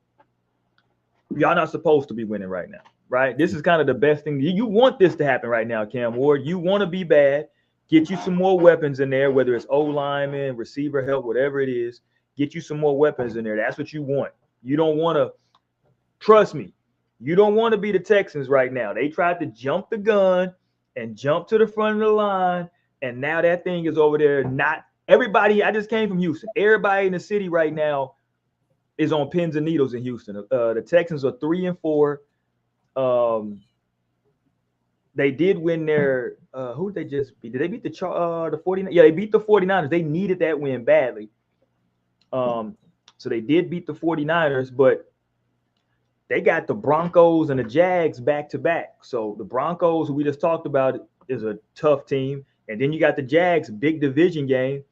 y'all not supposed to be winning right now, right? This is kind of the best thing. You want this to happen right now, Cam Ward. You want to be bad. Get you some more weapons in there, whether it's O-lineman, receiver help, whatever it is. Get you some more weapons in there. That's what you want. You don't want to, trust me, you don't want to be the Texans right now. They tried to jump the gun and jump to the front of the line, and now that thing is over there. Not everybody. I just came from Houston. Everybody in the city right now is on pins and needles in Houston. The Texans are 3-4. They did win their who did they just beat? Did they beat the 49ers? Yeah, they beat the 49ers. They needed that win badly. So they did beat the 49ers, but they got the Broncos and the Jags back to back. So the Broncos, who we just talked about, is a tough team. And then you got the Jags, big division game.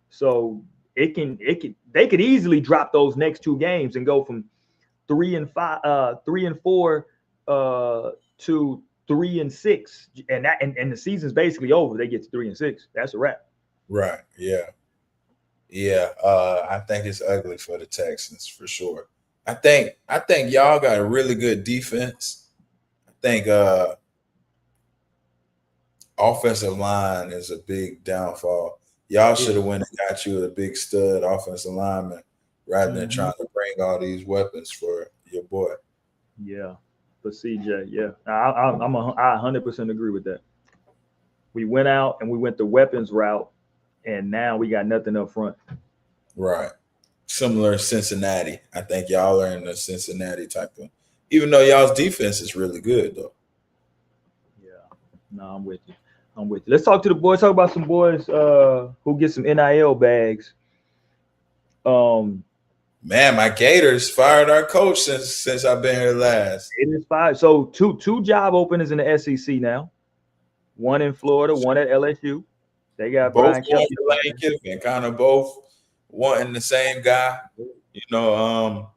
So they could easily drop those next two games and go from 3-4 to 3-6, and the season's basically over. They get to 3-6. That's a wrap. Right. Yeah. I think it's ugly for the Texans for sure. I think y'all got a really good defense. I think offensive line is a big downfall. Y'all should have went and got you a big stud offensive lineman rather than trying to bring all these weapons for your boy. Yeah, for CJ. Yeah, I 100% agree with that. We went out and we went the weapons route, and now we got nothing up front. Right. Similar Cincinnati. I think y'all are in the Cincinnati type of. Even though y'all's defense is really good though. Yeah. No, I'm with you. Let's talk to the boys. Talk about some boys who get some NIL bags. Man, my Gators fired our coach since I've been here last. It is fired. So two job openings in the SEC now. One in Florida, one at LSU. They got both Brian Kelly and kind of both wanting the same guy. You know,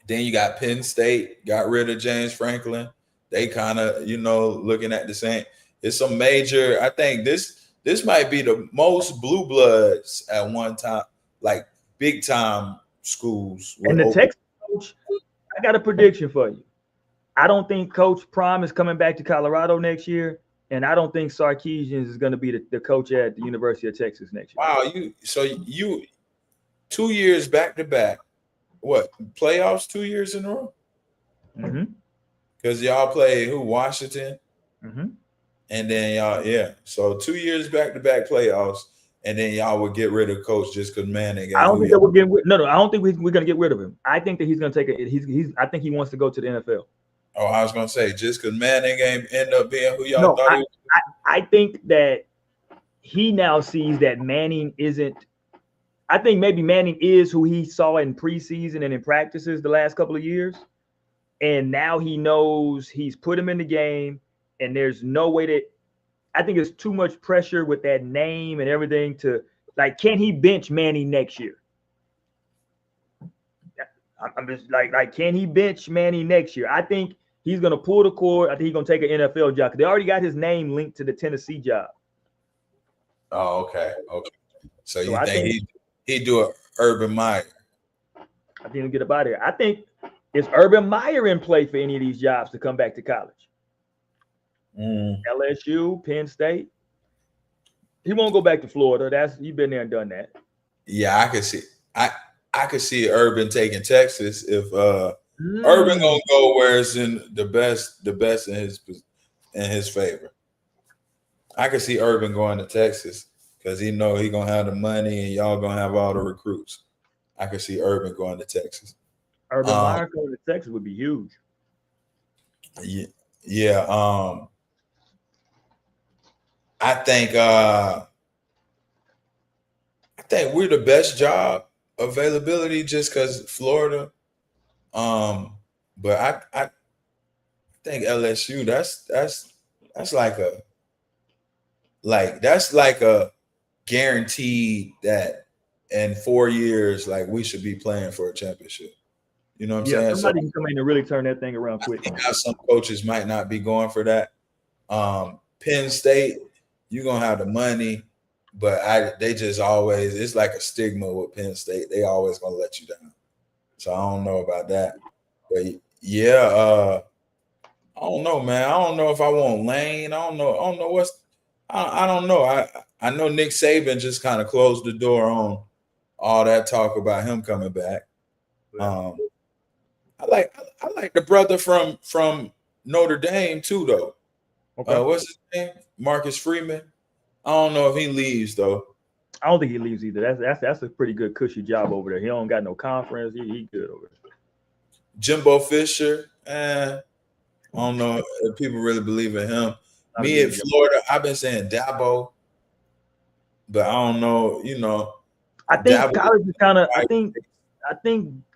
then you got Penn State, got rid of James Franklin. They kind of, looking at the same. It's some major. I think this might be the most blue bloods at one time, like big time schools. And the Texas coach, I got a prediction for you. I don't think Coach Prime is coming back to Colorado next year, and I don't think Sarkisian is going to be the coach at the University of Texas next year. Wow, you 2 years back to back. What, playoffs 2 years in a row? Mm-hmm. Because y'all play Washington? Mm-hmm. And then y'all, so 2 years back to back playoffs, and then y'all would get rid of coach just because Manning. I don't think that we're getting no. I don't think we're gonna get rid of him. I think that he's gonna take it. I think he wants to go to the NFL. Oh, I was gonna say just because Manning end up being who y'all thought he was. I think that he now sees that Manning isn't. I think maybe Manning is who he saw in preseason and in practices the last couple of years, and now he knows he's put him in the game. And there's no way that I think it's too much pressure with that name and everything to can he bench Manning next year? I'm just like, can he bench Manning next year? I think he's gonna pull the cord. I think he's gonna take an NFL job because they already got his name linked to the Tennessee job. Oh, okay. So you think he'd do an Urban Meyer? I think he'll get up out of here. I think is Urban Meyer in play for any of these jobs to come back to college? LSU, Penn State. He won't go back to Florida. He's been there and done that. Yeah, I could see. I could see Urban taking Texas if Urban gonna go where it's in the best in his favor. I could see Urban going to Texas because he know he gonna have the money and y'all gonna have all the recruits. I could see Urban going to Texas. Urban Meyer going to Texas would be huge. Yeah. I think we're the best job availability just because Florida. But I think LSU that's like a guaranteed that in 4 years we should be playing for a championship. You know what I'm saying? Somebody can come in and really turn that thing around quick. I think some coaches might not be going for that. Penn State, you're gonna have the money, but they just always, it's like a stigma with Penn State. They always gonna let you down. So I don't know about that. But yeah, I don't know, man. I don't know if I want Lane. I don't know I don't know. I know Nick Saban just kind of closed the door on all that talk about him coming back. I like the brother from Notre Dame too, though. Okay. What's his name? Marcus Freeman. I don't know if he leaves though. I don't think he leaves either. That's a pretty good cushy job over there. He don't got no conference. He good over there. Jimbo Fisher. I don't know if people really believe in him. Me in Florida, I've been saying Dabo, but I don't know. You know, I think college is kind of. I think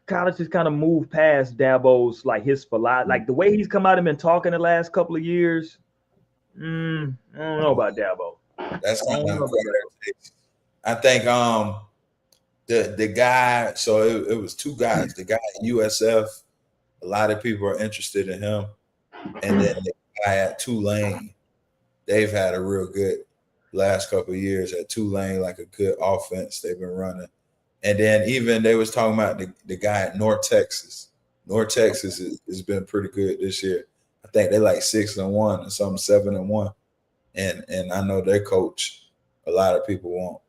college has kind of moved past Dabo's like his philosophy, like the way he's come out and been talking the last couple of years. I don't know about Dabo. That's kind of I think the guy. So it was two guys. The guy at USF. A lot of people are interested in him, and then the guy at Tulane. They've had a real good last couple of years at Tulane, like a good offense they've been running. And then even they was talking about the guy at North Texas. North Texas has been pretty good this year. I think they're like 6-1 or something, 7-1. And I know their coach, a lot of people won't.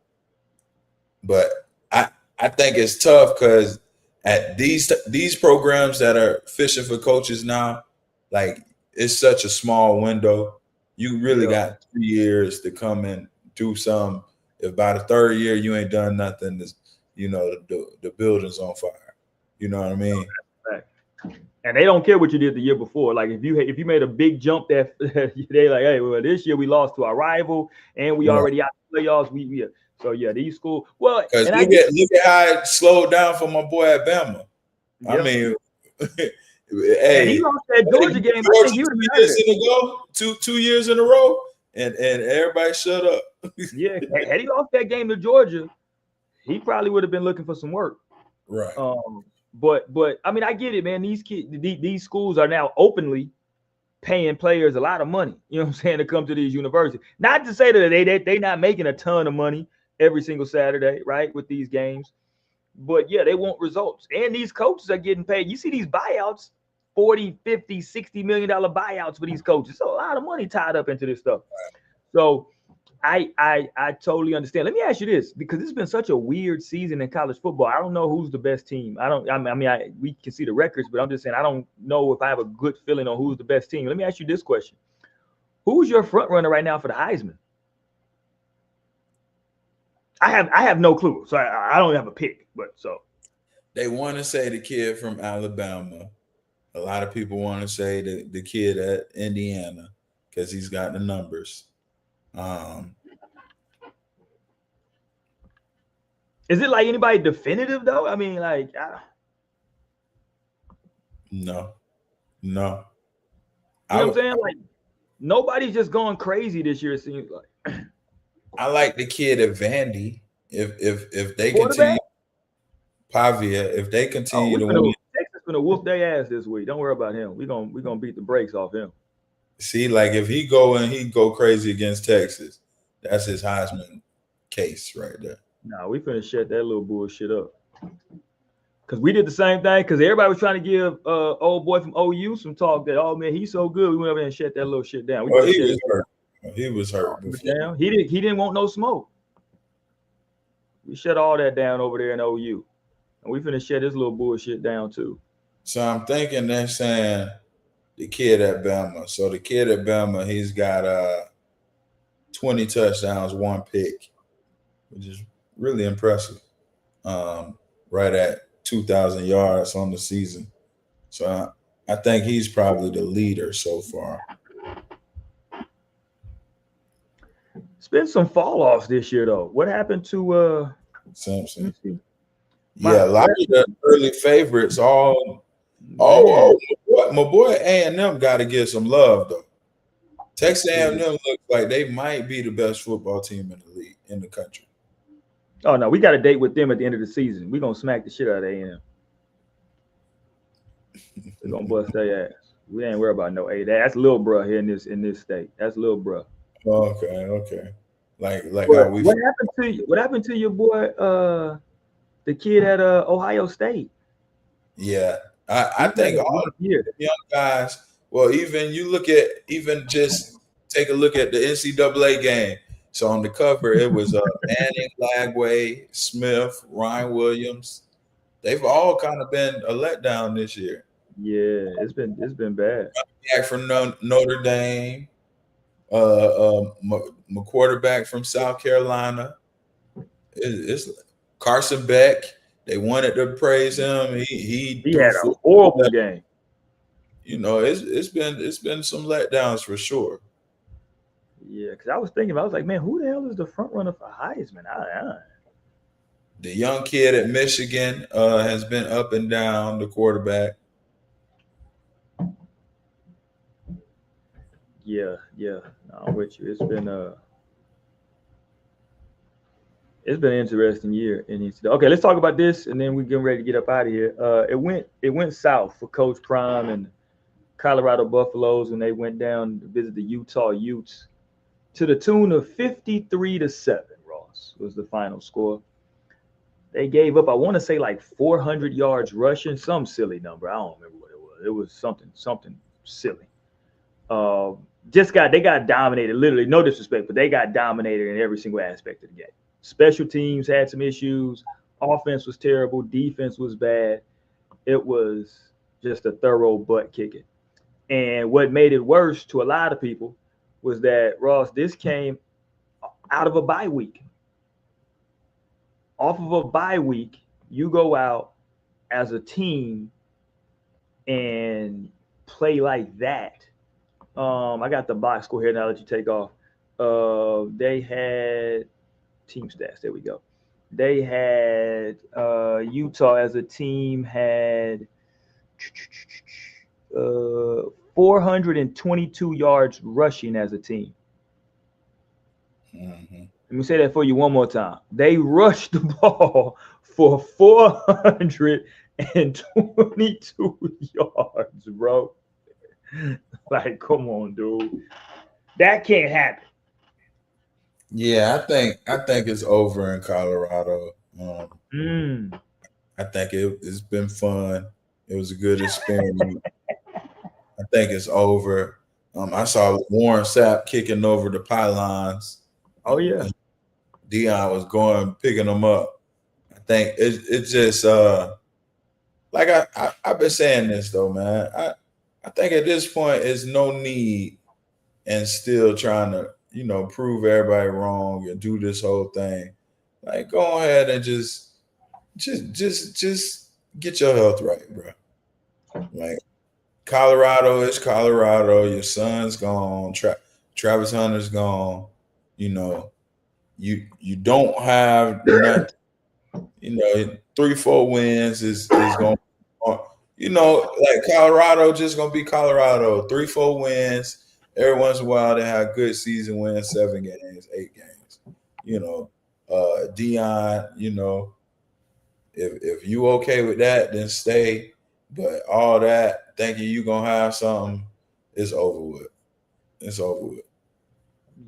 But I think it's tough because at these programs that are fishing for coaches now, like it's such a small window. You really got 3 years to come and do some. If by the third year you ain't done nothing, you know, the building's on fire. You know what I mean? And they don't care what you did the year before. Like if you made a big jump, that they like, hey, well, this year we lost to our rival, and we already out the playoffs. So yeah, these schools. Well, because look at how it slowed down for my boy at Bama. Yep. I mean, hey, and he lost that Georgia game. I think he would have 2 years in a row, and everybody shut up. Yeah, had he lost that game to Georgia, he probably would have been looking for some work. Right. But I mean, I get it, man. These kids, these schools are now openly paying players a lot of money. You know what I'm saying, to come to these universities. Not to say that they not making a ton of money every single Saturday, right, with these games. But yeah, they want results. And these coaches are getting paid. You see these buyouts, 40, 50, 60 million dollar buyouts for these coaches. So a lot of money tied up into this stuff. So I totally understand. Let me ask you this, because it's been such a weird season in college football. I don't know who's the best team. We can see the records, but I'm just saying I don't know if I have a good feeling on who's the best team. Let me ask you this question. Who's your front runner right now for the Heisman? I have no clue. So I don't have a pick, but so they want to say the kid from Alabama. A lot of people want to say the kid at Indiana because he's got the numbers. Is it like anybody definitive though? I mean, like, no. You know what I'm saying? Like, nobody's just going crazy this year. It seems like. I like the kid at Vandy. If they continue, Pavia, if they continue to win, Texas gonna whoop their ass this week. Don't worry about him. We're gonna beat the brakes off him. See, like if he go crazy against Texas, that's his Heisman case right there. No, we finna shut that little bullshit up. Cause we did the same thing. Cause everybody was trying to give old boy from OU some talk that, oh man, he's so good. We went over there and shut that little shit down. He was hurt. Down. He didn't want no smoke. We shut all that down over there in OU, and we finna shut this little bullshit down too. So I'm thinking they're saying the kid at Bama. So the kid at Bama, he's got 20 touchdowns, 1 pick, which is really impressive. Right at 2,000 yards on the season. So I think he's probably the leader so far. It's been some fall offs this year though. What happened to Simpson? Yeah, a lot of the early favorites my boy A&M got to get some love though. Texas A&M looks like they might be the best football team in the league, in the country. Oh no, we got a date with them at the end of the season. We're gonna smack the shit out of A&M. We're gonna bust their ass. We ain't worried about no A. That's little bro here in this state. That's little bro. Okay. Like what happened to you? What happened to your boy, the kid at Ohio State? Yeah, I think all the young guys. Well, even just take a look at the NCAA game. So on the cover, it was Manning, Lagway, Smith, Ryan Williams. They've all kind of been a letdown this year. Yeah, it's been bad. Back from Notre Dame, my quarterback from South Carolina. It's Carson Beck. They wanted to praise him. He threw had a horrible game. You know, it's been some letdowns for sure. Yeah, because I was thinking, I was like, man, who the hell is the front runner for Heisman? The young kid at Michigan has been up and down, the quarterback. Yeah. No, I'm with you. It's been an interesting year in NCAA. Okay, let's talk about this, and then we're getting ready to get up out of here. It went south for Coach Prime and Colorado Buffaloes when they went down to visit the Utah Utes to the tune of 53-7. Ross was the final score. They gave up, I want to say, like 400 yards rushing, some silly number. I don't remember what it was. It was something silly. They got dominated. Literally, no disrespect, but they got dominated in every single aspect of the game. Special teams had some issues. Offense was terrible. Defense was bad. It was just a thorough butt kicking. And what made it worse to a lot of people was that, Ross, this came out of a bye week. Off of a bye week, you go out as a team and play like that. I got the box score here now that you take off. They had team stats. There we go. They had Utah as a team had 422 yards rushing as a team. Mm-hmm. Let me say that for you one more time. They rushed the ball for 422 yards, bro. Like, come on, dude. That can't happen. Yeah, I think it's over in Colorado. I think it's been fun. It was a good experience. I think it's over. I saw Warren Sapp kicking over the pylons. Oh yeah. Dion was picking them up. I think it's just like I've been saying this though, man. I think at this point it's no need and still trying to, prove everybody wrong and do this whole thing. Like, go ahead and just get your health right, bro. Like, Colorado is Colorado. Your son's gone. Travis Hunter's gone. You don't have nothing. 3-4 wins is going. Like Colorado just gonna be Colorado. 3-4 wins. Every once in a while they have good season wins, 7 games, 8 games. Dion. If you okay with that, then stay. But all that thinking you gonna have something, it's over with. It's over with.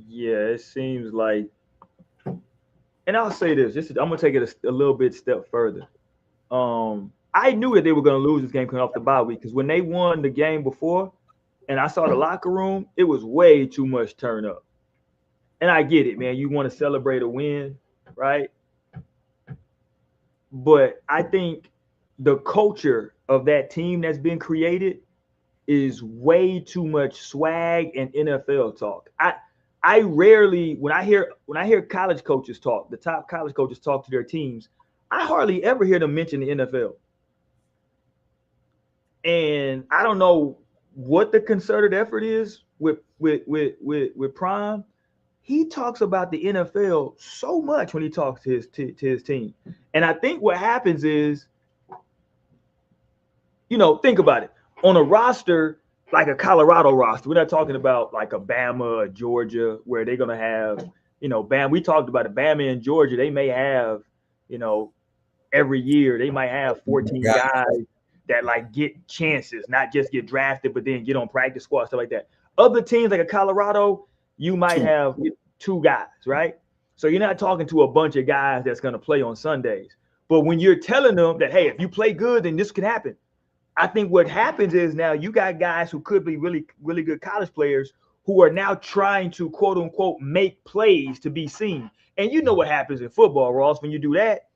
Yeah, it seems like, and I'll say this. I'm gonna take it a little bit step further. I knew that they were gonna lose this game coming off the bye week because when they won the game before, and I saw the locker room, it was way too much turn up. And I get it, man. You want to celebrate a win, right? But I think the culture of that team that's been created is way too much swag and NFL talk. I rarely, when I hear college coaches talk, the top college coaches talk to their teams, I hardly ever hear them mention the NFL. And I don't know what the concerted effort is with Prime. He talks about the NFL so much when he talks to his team. And I think what happens is, think about it. On a roster, like a Colorado roster, we're not talking about like a Bama or Georgia where they're going to have, Bama. We talked about it. Bama and Georgia, they may have, every year, they might have 14 guys that like get chances, not just get drafted, but then get on practice squad, stuff like that. Other teams like a Colorado, you might have 2 guys, right? So you're not talking to a bunch of guys that's going to play on Sundays. But when you're telling them that, hey, if you play good, then this can happen. I think what happens is now you got guys who could be really, really good college players who are now trying to quote unquote make plays to be seen. And you know what happens in football, Ross, when you do that?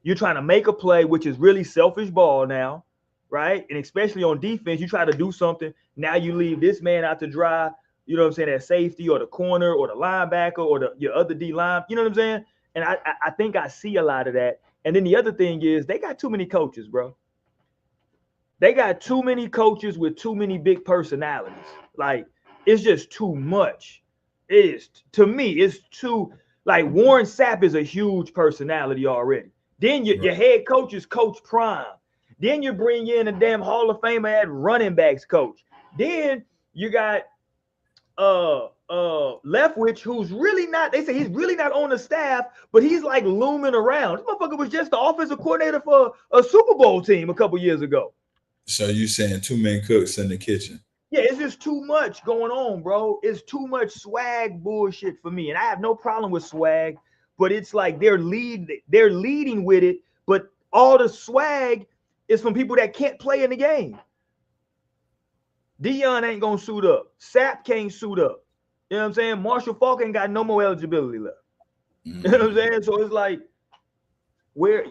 You're trying to make a play, which is really selfish ball now, right? And especially on defense, you try to do something. Now you leave this man out to dry, you know what I'm saying, at safety or the corner or the linebacker or your other D line, you know what I'm saying? And I think I see a lot of that. And then the other thing is they got too many coaches, bro. They got too many coaches with too many big personalities. Like, it's just too much. It is, to me, it's too, like Warren Sapp is a huge personality already. Then your head coach is Coach Prime. Then you bring in a damn Hall of Famer at running backs coach. Then you got Leftwich, who's really not, they say he's really not on the staff, but he's like looming around. This motherfucker was just the offensive coordinator for a Super Bowl team a couple years ago. So you saying too many cooks in the kitchen? Yeah, it's just too much going on, bro. It's too much swag bullshit for me. And I have no problem with swag, but it's like they're leading with it, but all the swag is from people that can't play in the game. Dion ain't gonna suit up. Sapp can't suit up. You know what I'm saying? Marshall Faulk ain't got no more eligibility left. You know what I'm saying? So it's like, where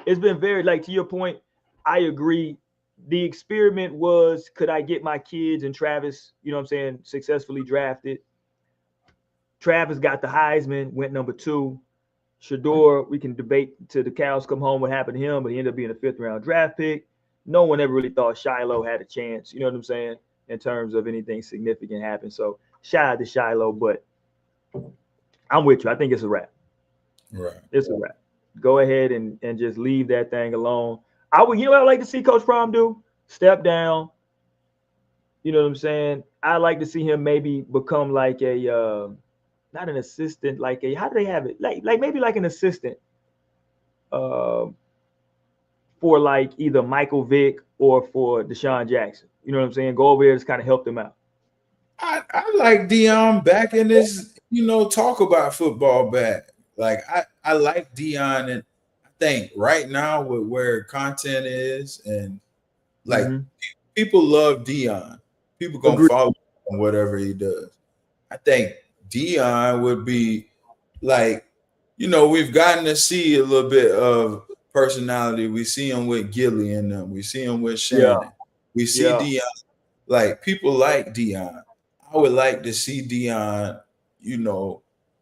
it's been very, like, to your point, I agree. The experiment was, could I get my kids and Travis, you know what I'm saying, successfully drafted? Travis got the Heisman, went number 2. Shador, we can debate till the cows come home what happened to him, but he ended up being a 5th round draft pick. No one ever really thought Shiloh had a chance, you know what I'm saying, in terms of anything significant happen. So shout out to Shiloh, but I'm with you. I think it's a wrap. Right. It's a wrap. Go ahead and just leave that thing alone. You know what I like to see Coach Prime do? Step down. You know what I'm saying? I like to see him maybe become like a not an assistant, like a, how do they have it? Like maybe like an assistant for like either Michael Vick or for Deshaun Jackson. You know what I'm saying? Go over there, just kind of help them out. I like Dion back in this, talk about football back. Like I like Dion, and I think right now with where content is, and like people love Dion. People gonna follow him whatever he does. I think Dion would be like, we've gotten to see a little bit of personality. We see him with Gilly and them. We see him with Shannon. Yeah. We see Dion. Like, people like Dion. I would like to see Dion,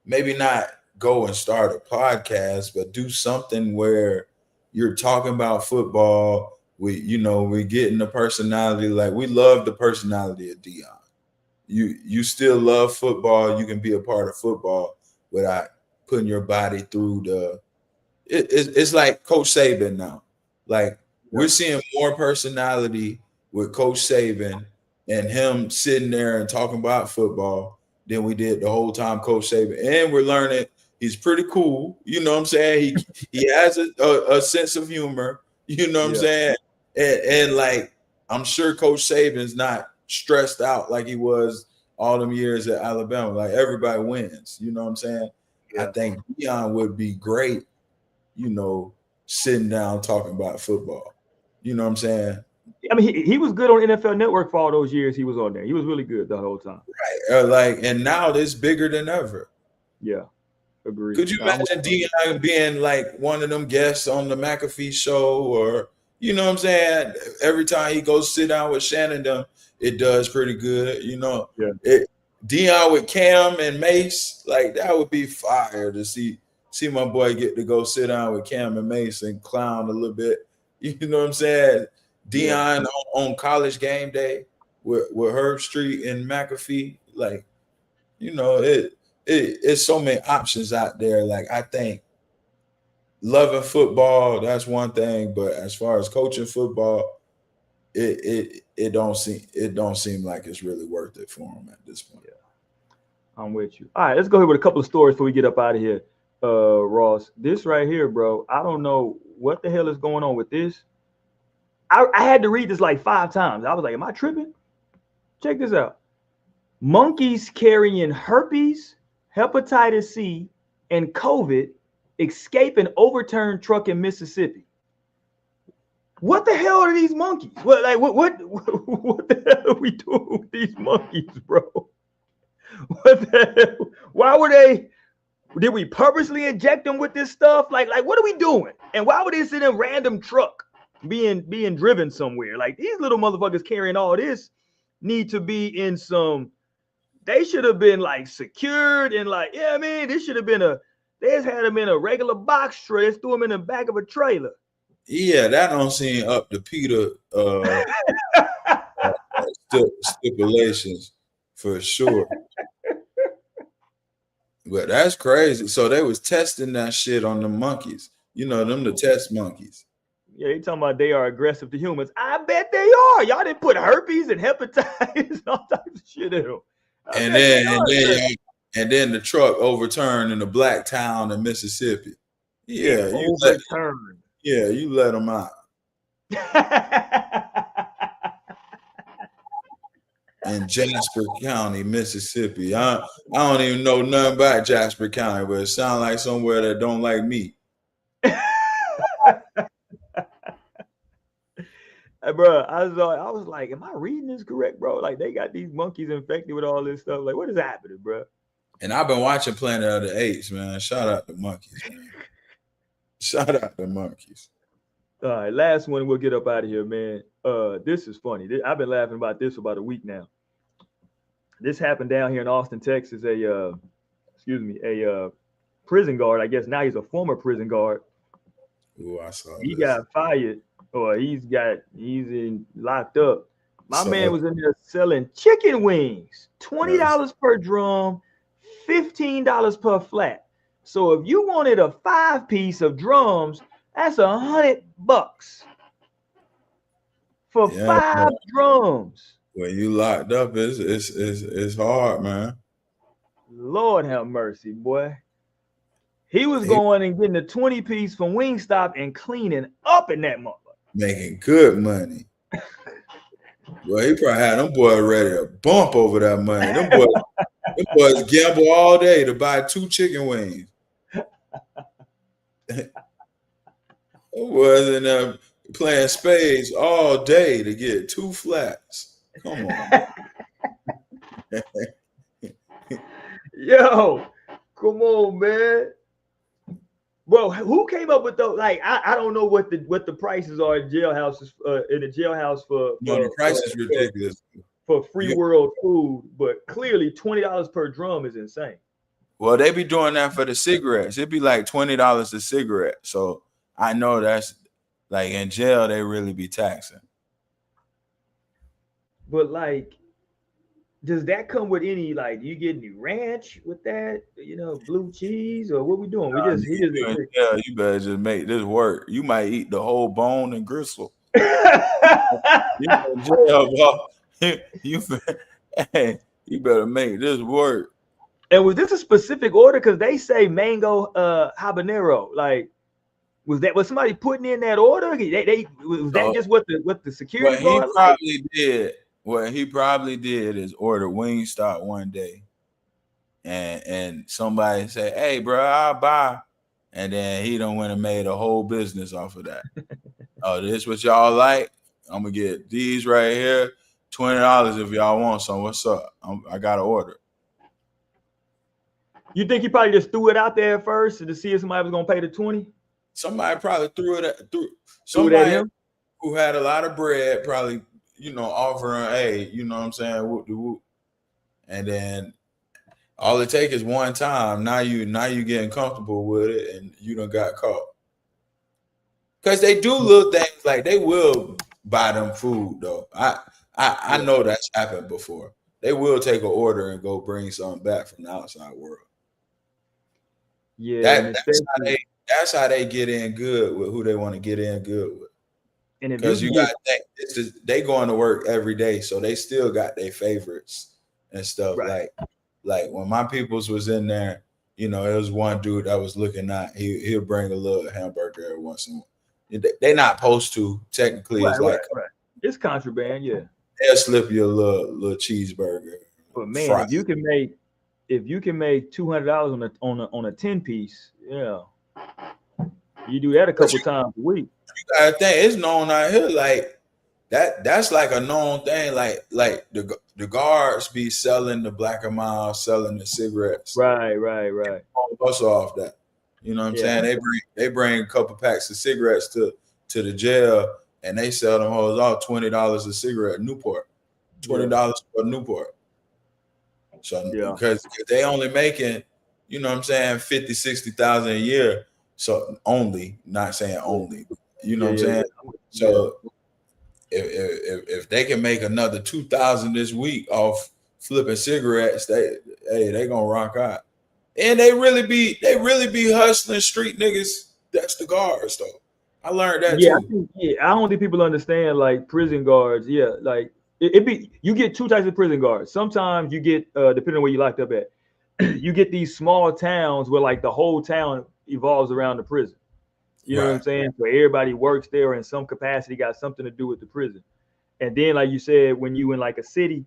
maybe not go and start a podcast, but do something where you're talking about football. We're getting the personality. Like, we love the personality of Dion. You still love football. You can be a part of football without putting your body through it's like Coach Saban now. Like, we're seeing more personality with Coach Saban and him sitting there and talking about football than we did the whole time Coach Saban. And we're learning he's pretty cool. You know what I'm saying? He has a sense of humor. You know what I'm saying? And like, I'm sure Coach Saban's not stressed out like he was all them years at Alabama. Like, everybody wins. You know what I'm saying? Yeah. I think Dion would be great, sitting down talking about football. You know what I'm saying? I mean, he was good on NFL Network for all those years he was on there. He was really good the whole time. Right. And now it's bigger than ever. Yeah. Agreed. Could you imagine Dion being like one of them guests on the McAfee show, or, you know what I'm saying? Every time he goes sit down with Shannon, it does pretty good. Dion with Cam and Mace, like, that would be fire to see my boy get to go sit down with Cam and Mace and clown a little bit. You know what I'm saying? Dion on College Game Day with Herb Street and McAfee, like, it's so many options out there. Like, I think loving football, that's one thing, but as far as coaching football, it don't seem like it's really worth it for him at this point. Yeah, I'm with you. All right, let's go here with a couple of stories before we get up out of here. Ross, this right here, bro, I don't know what the hell is going on with this. I had to read this like 5 times. I was like, am I tripping? Check this out. Monkeys carrying herpes, hepatitis C, and COVID escape an overturned truck in Mississippi. What the hell are these monkeys? What the hell are we doing with these monkeys, bro? What the hell? Why were they? Did we purposely inject them with this stuff? Like what are we doing? And why would this in a random truck being driven somewhere? Like these little motherfuckers carrying all this need to be in some. They should have been like secured and like, yeah, I mean, this should have been they just had them in a regular box tray. They threw them in the back of a trailer. Yeah, that don't seem up to Peter stipulations for sure. But that's crazy. So they was testing that shit on the monkeys. You know, them the test monkeys. Yeah, they talking about they are aggressive to humans. I bet they are. Y'all didn't put herpes and hepatitis and all types of shit in them. And then the truck overturned in a black town in Mississippi. Yeah, you let them out. In Jasper County, Mississippi. I don't even know nothing about Jasper County, but it sounds like somewhere that don't like me. Hey, bro, I was like, am I reading this correct, bro? Like they got these monkeys infected with all this stuff. Like, what is happening, bro? And I've been watching Planet of the Apes, man. Shout out to monkeys, man. Shout out to monkeys. All right, last one. We'll get up out of here, man. This is funny. I've been laughing about this for about a week now. This happened down here in Austin, Texas. A prison guard. I guess now he's a former prison guard. Ooh, I saw he got fired, or he's locked up. My man was in there selling chicken wings, $20 per drum, $15 per flat. So if you wanted a 5-piece of drums, that's $100 for 5 drums. When you locked up, it's hard, man. Lord have mercy, boy. He was going and getting a 20-piece from Wingstop and cleaning up in that motherfucker. Making good money. Well, he probably had them boys ready to bump over that money. Them boys gamble all day to buy 2 chicken wings. Them boys in there playing spades all day to get 2 flats. Come on. Yo, come on, man. Well, who came up with those? Like, I don't know what the prices are in jailhouses in the jailhouse for. No, the price is ridiculous for free world food, but clearly $20 per drum is insane. Well, they be doing that for the cigarettes. It'd be like $20 a cigarette. So I know that's like in jail they really be taxing. But like, does that come with any, like, do you get any ranch with that? You know, blue cheese, or what we doing? Yeah, you better just make this work. You might eat the whole bone and gristle. You better make this work. And was this a specific order? Because they say mango habanero. Like, was somebody putting in that order? Was that just what the security guard? What he probably did is order Wingstop one day, and somebody say, "Hey, bro, I'll buy," and then he done went and made a whole business off of that. Oh, this what y'all like? I'm gonna get these right here, $20 if y'all want some. What's up? I got to order. You think he probably just threw it out there first to see if somebody was gonna pay the 20? Somebody probably threw it at somebody who had a lot of bread, probably. Offering, hey, you know what I'm saying, whoop de whoop. And then all it takes is one time. Now you getting comfortable with it, and you done got caught. Because they do little things like they will buy them food though. I know that's happened before. They will take an order and go bring something back from the outside world. Yeah, that's how they get in good with who they want to get in good with. Because you got they going to work every day, so they still got their favorites and stuff. Right. Like when my peoples was in there, it was one dude that was looking at. He'll bring a little hamburger every once in a while. They not supposed to technically. Right, it's like it's contraband. Yeah, they'll slip you a little cheeseburger. But man, if you can make $200 on a 10-piece, yeah. You do that a couple times a week. You gotta think it's known out here like that. That's like a known thing. Like the guards be selling the Black and Mild, selling the cigarettes. Right. Us off that. You know what I'm saying? They bring a couple packs of cigarettes to the jail, and they sell them hoes off $20 a cigarette. Newport, $20 for Newport. So because they only making, you know what I'm saying, 50, 60,000 a year. So only, not saying only, you know what I'm saying? So if they can make another 2,000 this week off flipping cigarettes, they gonna rock out. And they really be hustling street niggas. That's the guards though. I learned that too. I don't think people understand like prison guards. Yeah, like it be you get two types of prison guards. Sometimes you get depending on where you locked up at, you get these small towns where like the whole town evolves around the prison. You know what I'm saying? So everybody works there or in some capacity, got something to do with the prison. And then, like you said, when you in like a city,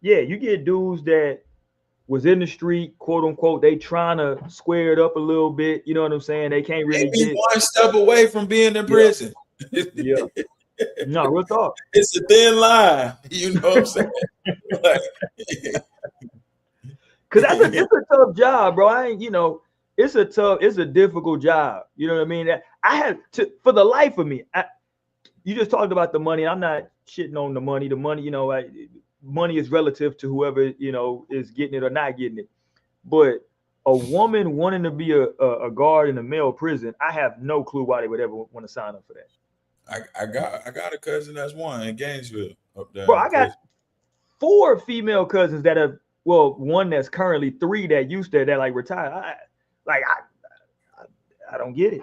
you get dudes that was in the street, quote unquote, they trying to square it up a little bit. You know what I'm saying? They can't really get one step away from being in prison. Yeah. No, real talk. It's a thin line. You know what I'm saying? Cause it's a tough job, bro. It's a difficult job. You know what I mean? I had to, for the life of me. You just talked about the money. I'm not shitting on the money. The money, money is relative to whoever is getting it or not getting it. But a woman wanting to be a guard in a male prison, I have no clue why they would ever want to sign up for that. I got a cousin that's one in Gainesville up there. Bro, I got 4 female cousins that have, well, one that's currently 3 that used to that like retired. I don't get it.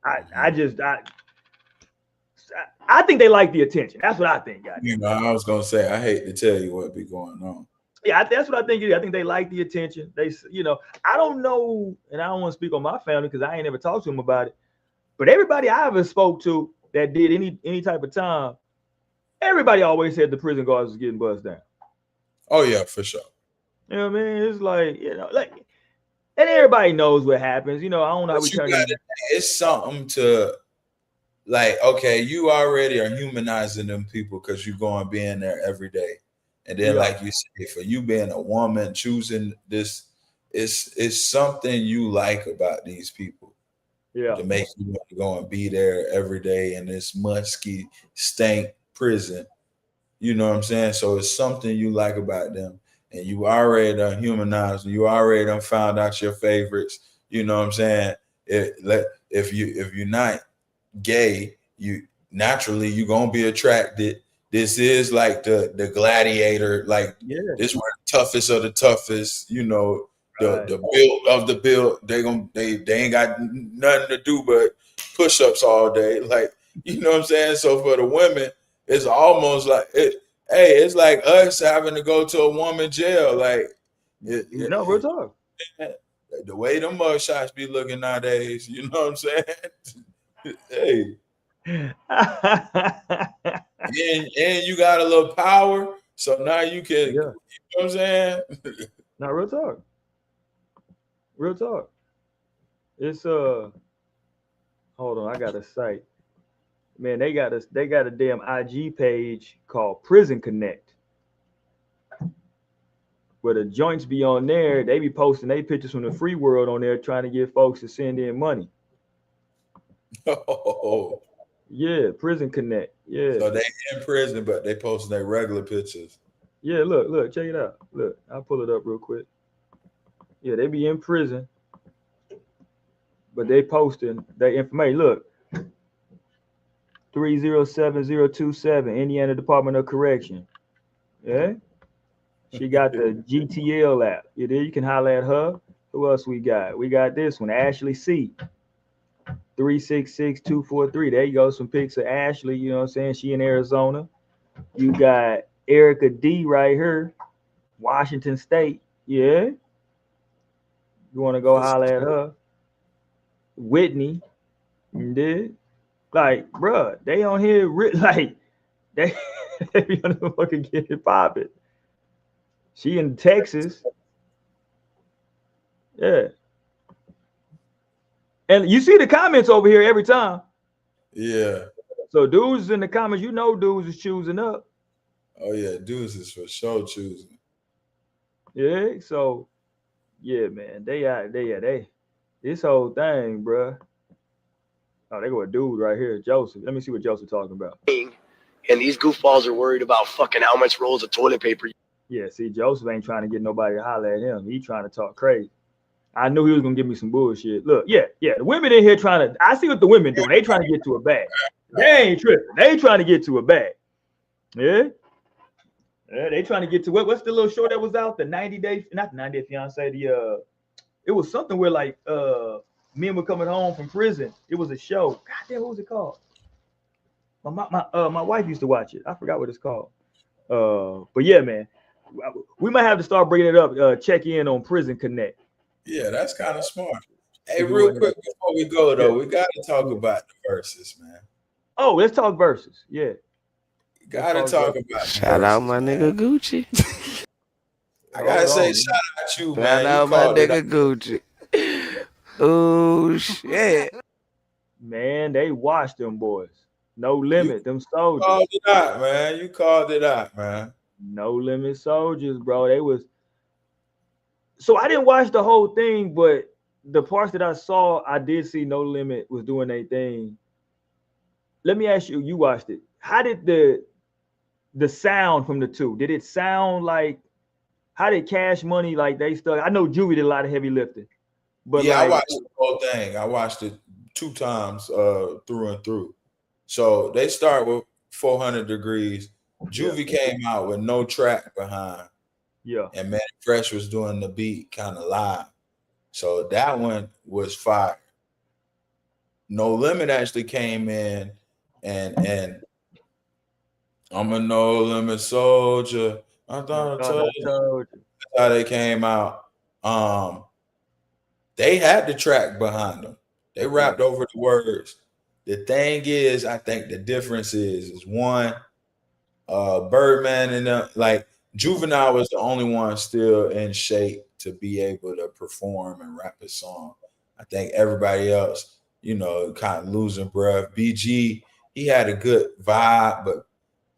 I think they like the attention. That's what I think, guys. I was gonna say I hate to tell you what be going on. Yeah, that's what I think. I think they like the attention. They, I don't know, and I don't want to speak on my family because I ain't ever talked to them about it. But everybody I ever spoke to that did any type of time, everybody always said the prison guards was getting buzzed down. Oh yeah, for sure. You know what I mean? It's like, and everybody knows what happens. I don't know how we turn it. It's something to, like, okay, you already are humanizing them people because you're going being there every day. And then, like you say, for you being a woman, choosing this, it's something you like about these people. Yeah. To make you want to go and be there every day in this musky, stank prison. You know what I'm saying? So it's something you like about them. And you already done humanized. You already done found out your favorites. You know what I'm saying? If you're not gay, you naturally you're gonna be attracted. This is like the gladiator, like this one toughest of the toughest, the build of the build. They ain't got nothing to do but push-ups all day. Like, you know what I'm saying? So for the women, it's almost like it's like us having to go to a woman jail. Like, we're talking. The way them mug shots be looking nowadays, you know what I'm saying? Hey. and you got a little power, so now you can, you know what I'm saying? Now, real talk. Real talk. It's hold on, I got a site. Man, they got a damn IG page called Prison Connect. Where the joints be on there, they be posting their pictures from the free world on there, trying to get folks to send in money. Oh. Yeah, Prison Connect. Yeah. So they in prison, but they posting their regular pictures. Yeah, look, check it out. Look, I'll pull it up real quick. Yeah, they be in prison, but they posting their information. Look, 307027, Indiana Department of Correction. Yeah. She got the GTL app. You can holler at her. Who else we got? We got this one, Ashley C. 366243. There you go. Some pics of Ashley. You know what I'm saying? She in Arizona. You got Erica D right here, Washington State. Yeah. You want to go holler at her? Whitney. You did? Like, bruh, they on here like they be on the fucking get it popping. She in Texas. Yeah. And you see the comments over here every time. Yeah. So dudes in the comments, dudes is choosing up. Oh yeah, dudes is for sure choosing. Yeah. So yeah, man, they this whole thing, bruh. Oh, they go a dude right here, Joseph. Let me see what Joseph talking about. And these goofballs are worried about fucking how much rolls of toilet paper. Yeah, see, Joseph ain't trying to get nobody to holler at him. He trying to talk crazy. I knew he was gonna give me some bullshit. Look, yeah, the women in here trying to. I see what the women doing. They trying to get to a bag. They ain't tripping. They trying to get to a bag. Yeah. Yeah, they trying to get to what's the little show that was out? The 90 Day, not the 90 Day Fiance. It was something where like men were coming home from prison. It was a show. God damn, what was it called? My wife used to watch it. I forgot what it's called. But yeah, man, we might have to start bringing it up. Check in on Prison Connect. Yeah, that's kind of smart. Hey, real quick before we go though, we got to talk about the verses, man. Oh, let's talk verses. Yeah, gotta talk about. Shout out my nigga Gucci. I gotta say, shout out you, man. Shout out my nigga Gucci. Oh shit, man, they washed them boys. No Limit, them soldiers. You called it out, man. You called it out, man. No Limit soldiers, bro. They was. So I didn't watch the whole thing, but the parts that I saw, I did see No Limit was doing their thing. Let me ask you, you watched it. How did the sound from the two? Did it sound like, how did Cash Money, like they stuck? I know Juvie did a lot of heavy lifting. But yeah, like, I watched the whole thing. I watched it 2 times through and through. So they start with 400 Degrees. Juvie came out with no track behind. Yeah. And Manny Fresh was doing the beat kind of live. So that one was fire. No Limit actually came in and I'm a No Limit soldier. I thought I told you. That's how they came out. They had the track behind them. They rapped over the words. The thing is, I think the difference is one, Birdman and like Juvenile was the only one still in shape to be able to perform and rap his song. I think everybody else, kind of losing breath. BG, he had a good vibe, but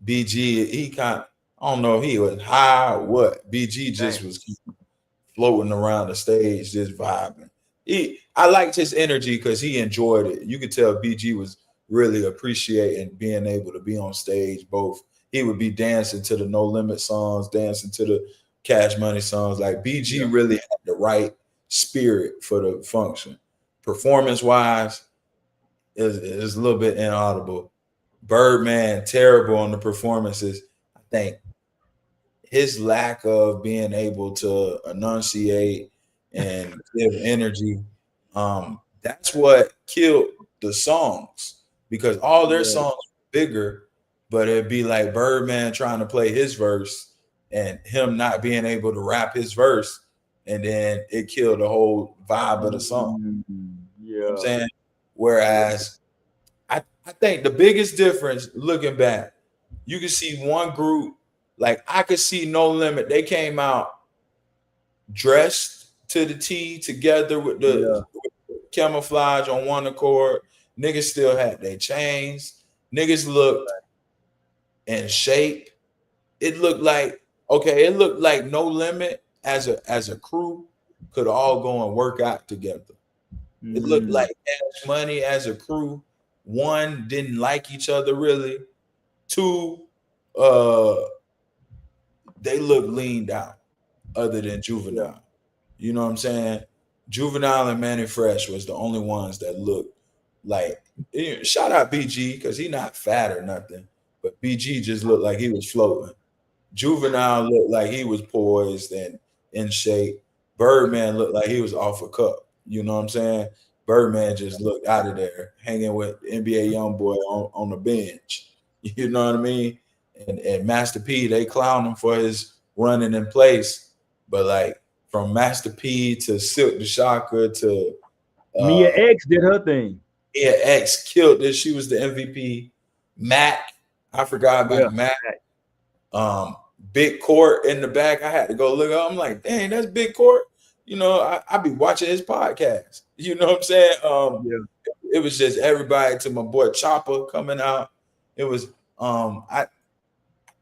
BG, he kind of, I don't know if he was high or what. BG just was floating around the stage, just vibing. I liked his energy because he enjoyed it. You could tell BG was really appreciating being able to be on stage. Both he would be dancing to the No Limit songs, dancing to the Cash Money songs. Like BG really had the right spirit for the function. Performance-wise, is a little bit inaudible. Birdman, terrible on the performances. I think his lack of being able to enunciate and give energy, that's what killed the songs, because all their songs were bigger, but it'd be like Birdman trying to play his verse and him not being able to rap his verse, and then it killed the whole vibe of the song. You know what I'm saying? Whereas I think the biggest difference, looking back, you can see one group, like I could see No Limit. They came out dressed to the T together with the camouflage on one accord. Niggas still had their chains. Niggas looked in shape. It looked like No Limit as a crew could all go and work out together. It looked like Cash Money as a crew. One, didn't like each other really. Two, they look leaned out other than Juvenile. You know what I'm saying? Juvenile and Manny Fresh was the only ones that looked like, shout out BG, because he not fat or nothing, but BG just looked like he was floating. Juvenile looked like he was poised and in shape. Birdman looked like he was off a cup. You know what I'm saying? Birdman just looked out of there, hanging with NBA YoungBoy on the bench. You know what I mean? And Master P, they clown him for his running in place. But like from Master P to Silk the Shocker to Mia X did her thing. Mia X killed this. She was the MVP. Mac, I forgot about Mac. Big Court in the back. I had to go look up. I'm like, dang, that's Big Court. you know, I be watching his podcast. You know what I'm saying? It was just everybody to my boy Chopper coming out. It was I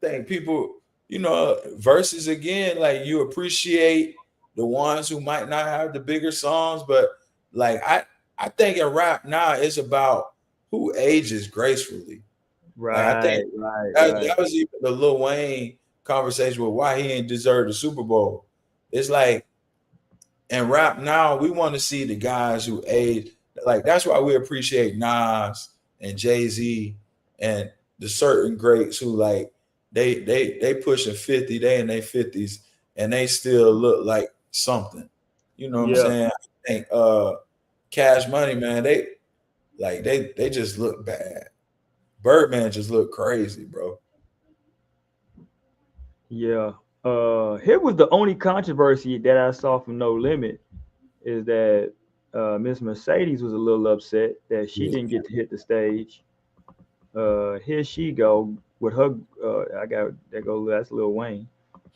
think people, you know, verses again, like you appreciate the ones who might not have the bigger songs, but like I think in rap now it's about who ages gracefully. Like I think that was even the Lil Wayne conversation with why he ain't deserve the Super Bowl. It's like in rap now, we want to see the guys who age. Like that's why we appreciate Nas and Jay-Z and the certain greats who like they pushing 50, they in their 50s, and they still look like something. You know what I'm saying? I think Cash Money, man, they just look bad. Birdman just looked crazy, bro. Yeah. Here was the only controversy that I saw from No Limit is that Miss Mercedes was a little upset that she didn't get to hit the stage. Here she go with her. I got that go. That's Lil Wayne.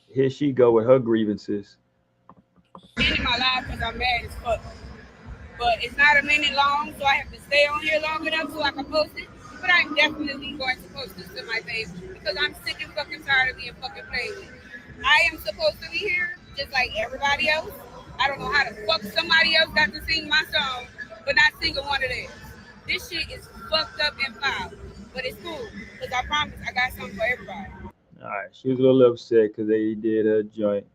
Here she go with her grievances. In my life because I'm mad as fuck. But it's not a minute long, so I have to stay on here long enough so I can post it. But I'm definitely going to post this to my page because I'm sick and fucking tired of being fucking played with. I am supposed to be here just like everybody else. I don't know how the fuck somebody else got to sing my song, but not single one of theirs. This shit is fucked up and foul, but it's cool because I promise I got something for everybody. All right, she was a little upset because they did her joint.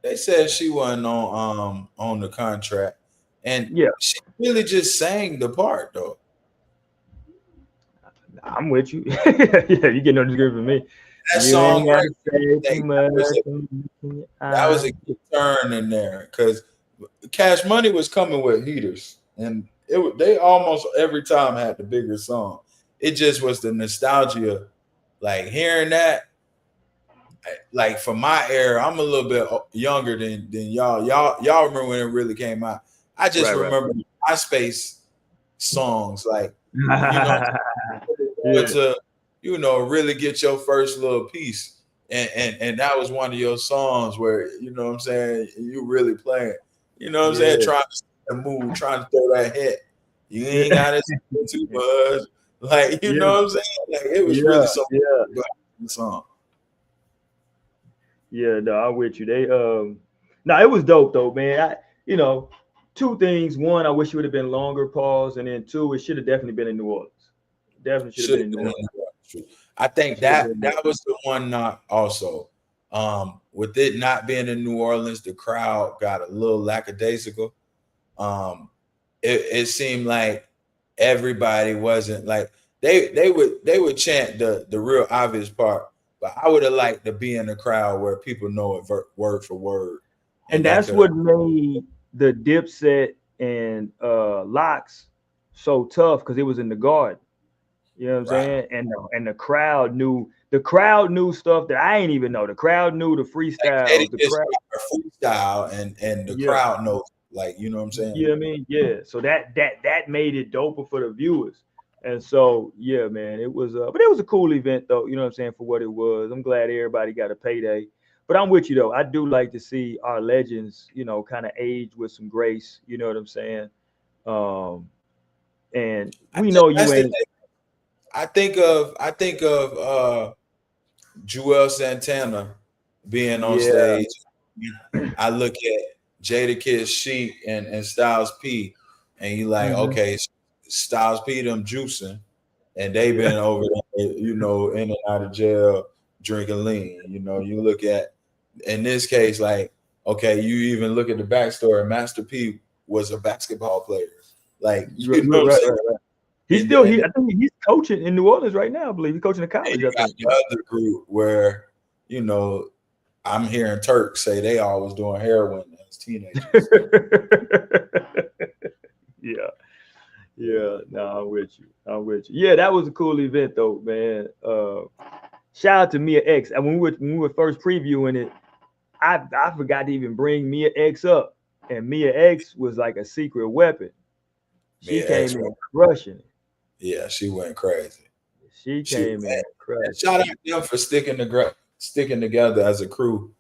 They said she wasn't on the contract, and she really just sang the part though. I'm with you. Yeah, you getting on the script for me. That song, that was a good turn in there because Cash Money was coming with heaters, and they almost every time had the bigger song. It just was the nostalgia, like hearing that. Like for my era, I'm a little bit younger than y'all. Y'all remember when it really came out. I just remember MySpace songs, like you know, really get your first little piece. And that was one of your songs where, you know what I'm saying, you really playing. You know what I'm saying? Trying to move, trying to throw that hit. You ain't got to too much. Like, you know what I'm saying? Like it was really something about the song. Yeah, no, I'm with you. They no, it was dope though, man. You know, two things. One, I wish it would have been longer pause, and then two, it should have definitely been in New Orleans. Definitely should have been in New Orleans. I think that was the one knock also. With it not being in New Orleans, the crowd got a little lackadaisical. It seemed like everybody wasn't like they would chant the real obvious part. But I would have liked to be in a crowd where people know it word for word. And that's what made the Dipset and Locks so tough because it was in the Garden. You know what I'm saying? And the crowd knew stuff that I ain't even know. The crowd knew the freestyle. Like freestyle and the crowd knows, like, you know what I'm saying? You know what I mean? Yeah. So that made it doper for the viewers. And so, yeah, man, it was but it was a cool event though, you know what I'm saying, for what it was. I'm glad everybody got a payday. But I'm with you though. I do like to see our legends, you know, kind of age with some grace, you know what I'm saying? And we know you ain't. I think of Joel Santana being on stage. I look at Jada Kid Chic and Styles P, and you like, okay, Styles P them juicing, and they've been over there, you know, in and out of jail drinking lean. You know, you look at in this case, like, okay, you even look at the backstory. Master P was a basketball player. Like, you know what I'm saying? He's still I think he's coaching in New Orleans right now. I believe he's coaching a college. You got the other group where, you know, I'm hearing Turk say they all was doing heroin as teenagers. Yeah, no, I'm with you. Yeah, that was a cool event though, man. Shout out to Mia X. And when we were first previewing it, I forgot to even bring Mia X up, and Mia X was like a secret weapon. She came in crushing it. Yeah, she went crazy. She came in crazy. Shout out to them for sticking together as a crew.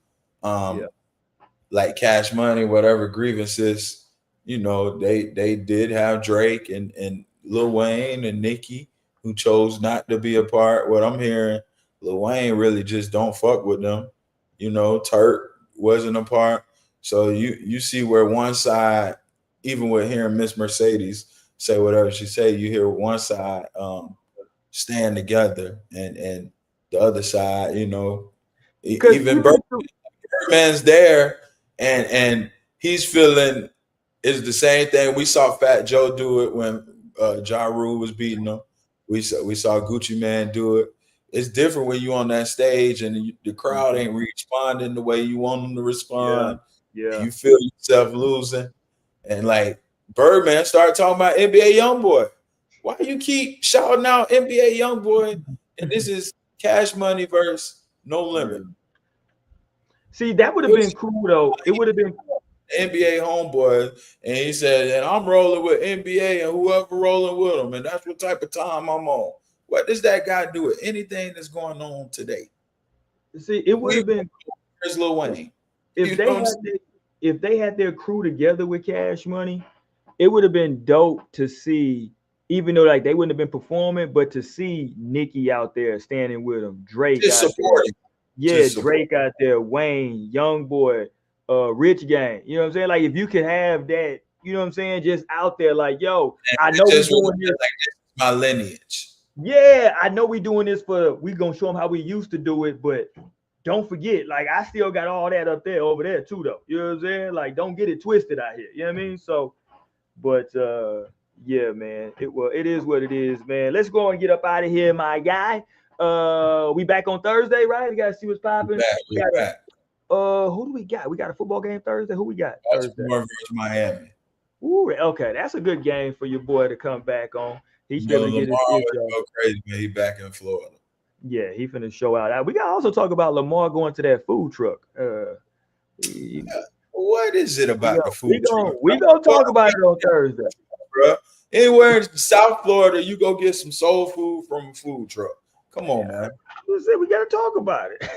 like Cash Money, whatever grievances, you know, they did have Drake and Lil Wayne and Nicki, who chose not to be a part. What I'm hearing, Lil Wayne really just don't fuck with them. You know, Turk wasn't a part. So you see where one side, even with hearing Miss Mercedes say whatever she say, you hear one side stand together and the other side, you know, even Birdman's there and he's feeling it's the same thing. We saw Fat Joe do it when Ja Rule was beating him. We saw Gucci Man do it. It's different when you on that stage and the crowd ain't responding the way you want them to respond. Yeah. You feel yourself losing. And like Birdman started talking about NBA Youngboy. Why you keep shouting out NBA Youngboy? And this is Cash Money versus No Limit. See, that would have been cool though. It would have been NBA homeboy, and he said, and I'm rolling with NBA and whoever rolling with him, and that's what type of time I'm on. What does that guy do with anything that's going on today? See, it would have been There's Lil Wayne. If they had their crew together with Cash Money, it would have been dope to see, even though like they wouldn't have been performing, but to see Nicki out there standing with them, Drake just out supporting. there. Yeah, Drake out there, Wayne, Youngboy, Rich Gang. You know what I'm saying? Like if you could have that, you know what I'm saying, just out there, like, yo, I know we're doing this. Like, this is my lineage. Yeah, I know we're doing this we gonna show them how we used to do it, but don't forget, like I still got all that up there over there too, though. You know what I'm saying? Like, don't get it twisted out here. You know what I mean? So, but yeah, man, it is what it is, man. Let's go and get up out of here, my guy. We back on Thursday, right? We gotta see what's popping. We back. Who do we got? We got a football game Thursday. Who we got? Baltimore versus Miami. Ooh, okay, that's a good game for your boy to come back on. He's gonna get his go crazy, man. He back in Florida. Yeah, he finna show out. We gotta also talk about Lamar going to that food truck. What is it about the food truck? We gonna talk about it on Thursday, bro. Anywhere in South Florida, you go get some soul food from a food truck. Come on, man. We gotta talk about it.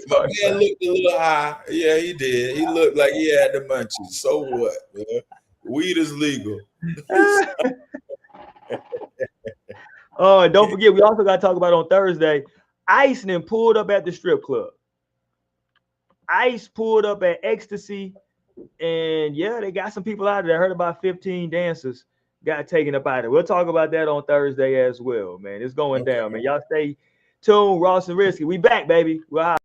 My man looked a little high. Yeah, he did. He looked like he had the munchies. So what, man? Weed is legal. Oh, don't forget, we also got to talk about on Thursday. Ice then pulled up at the strip club. Ice pulled up at Ecstasy, and yeah, they got some people out there. I heard about 15 dancers got taken up out of it. We'll talk about that on Thursday as well, man. It's going down, man. Y'all stay tuned. Ross and Risky. We back, baby. We're out.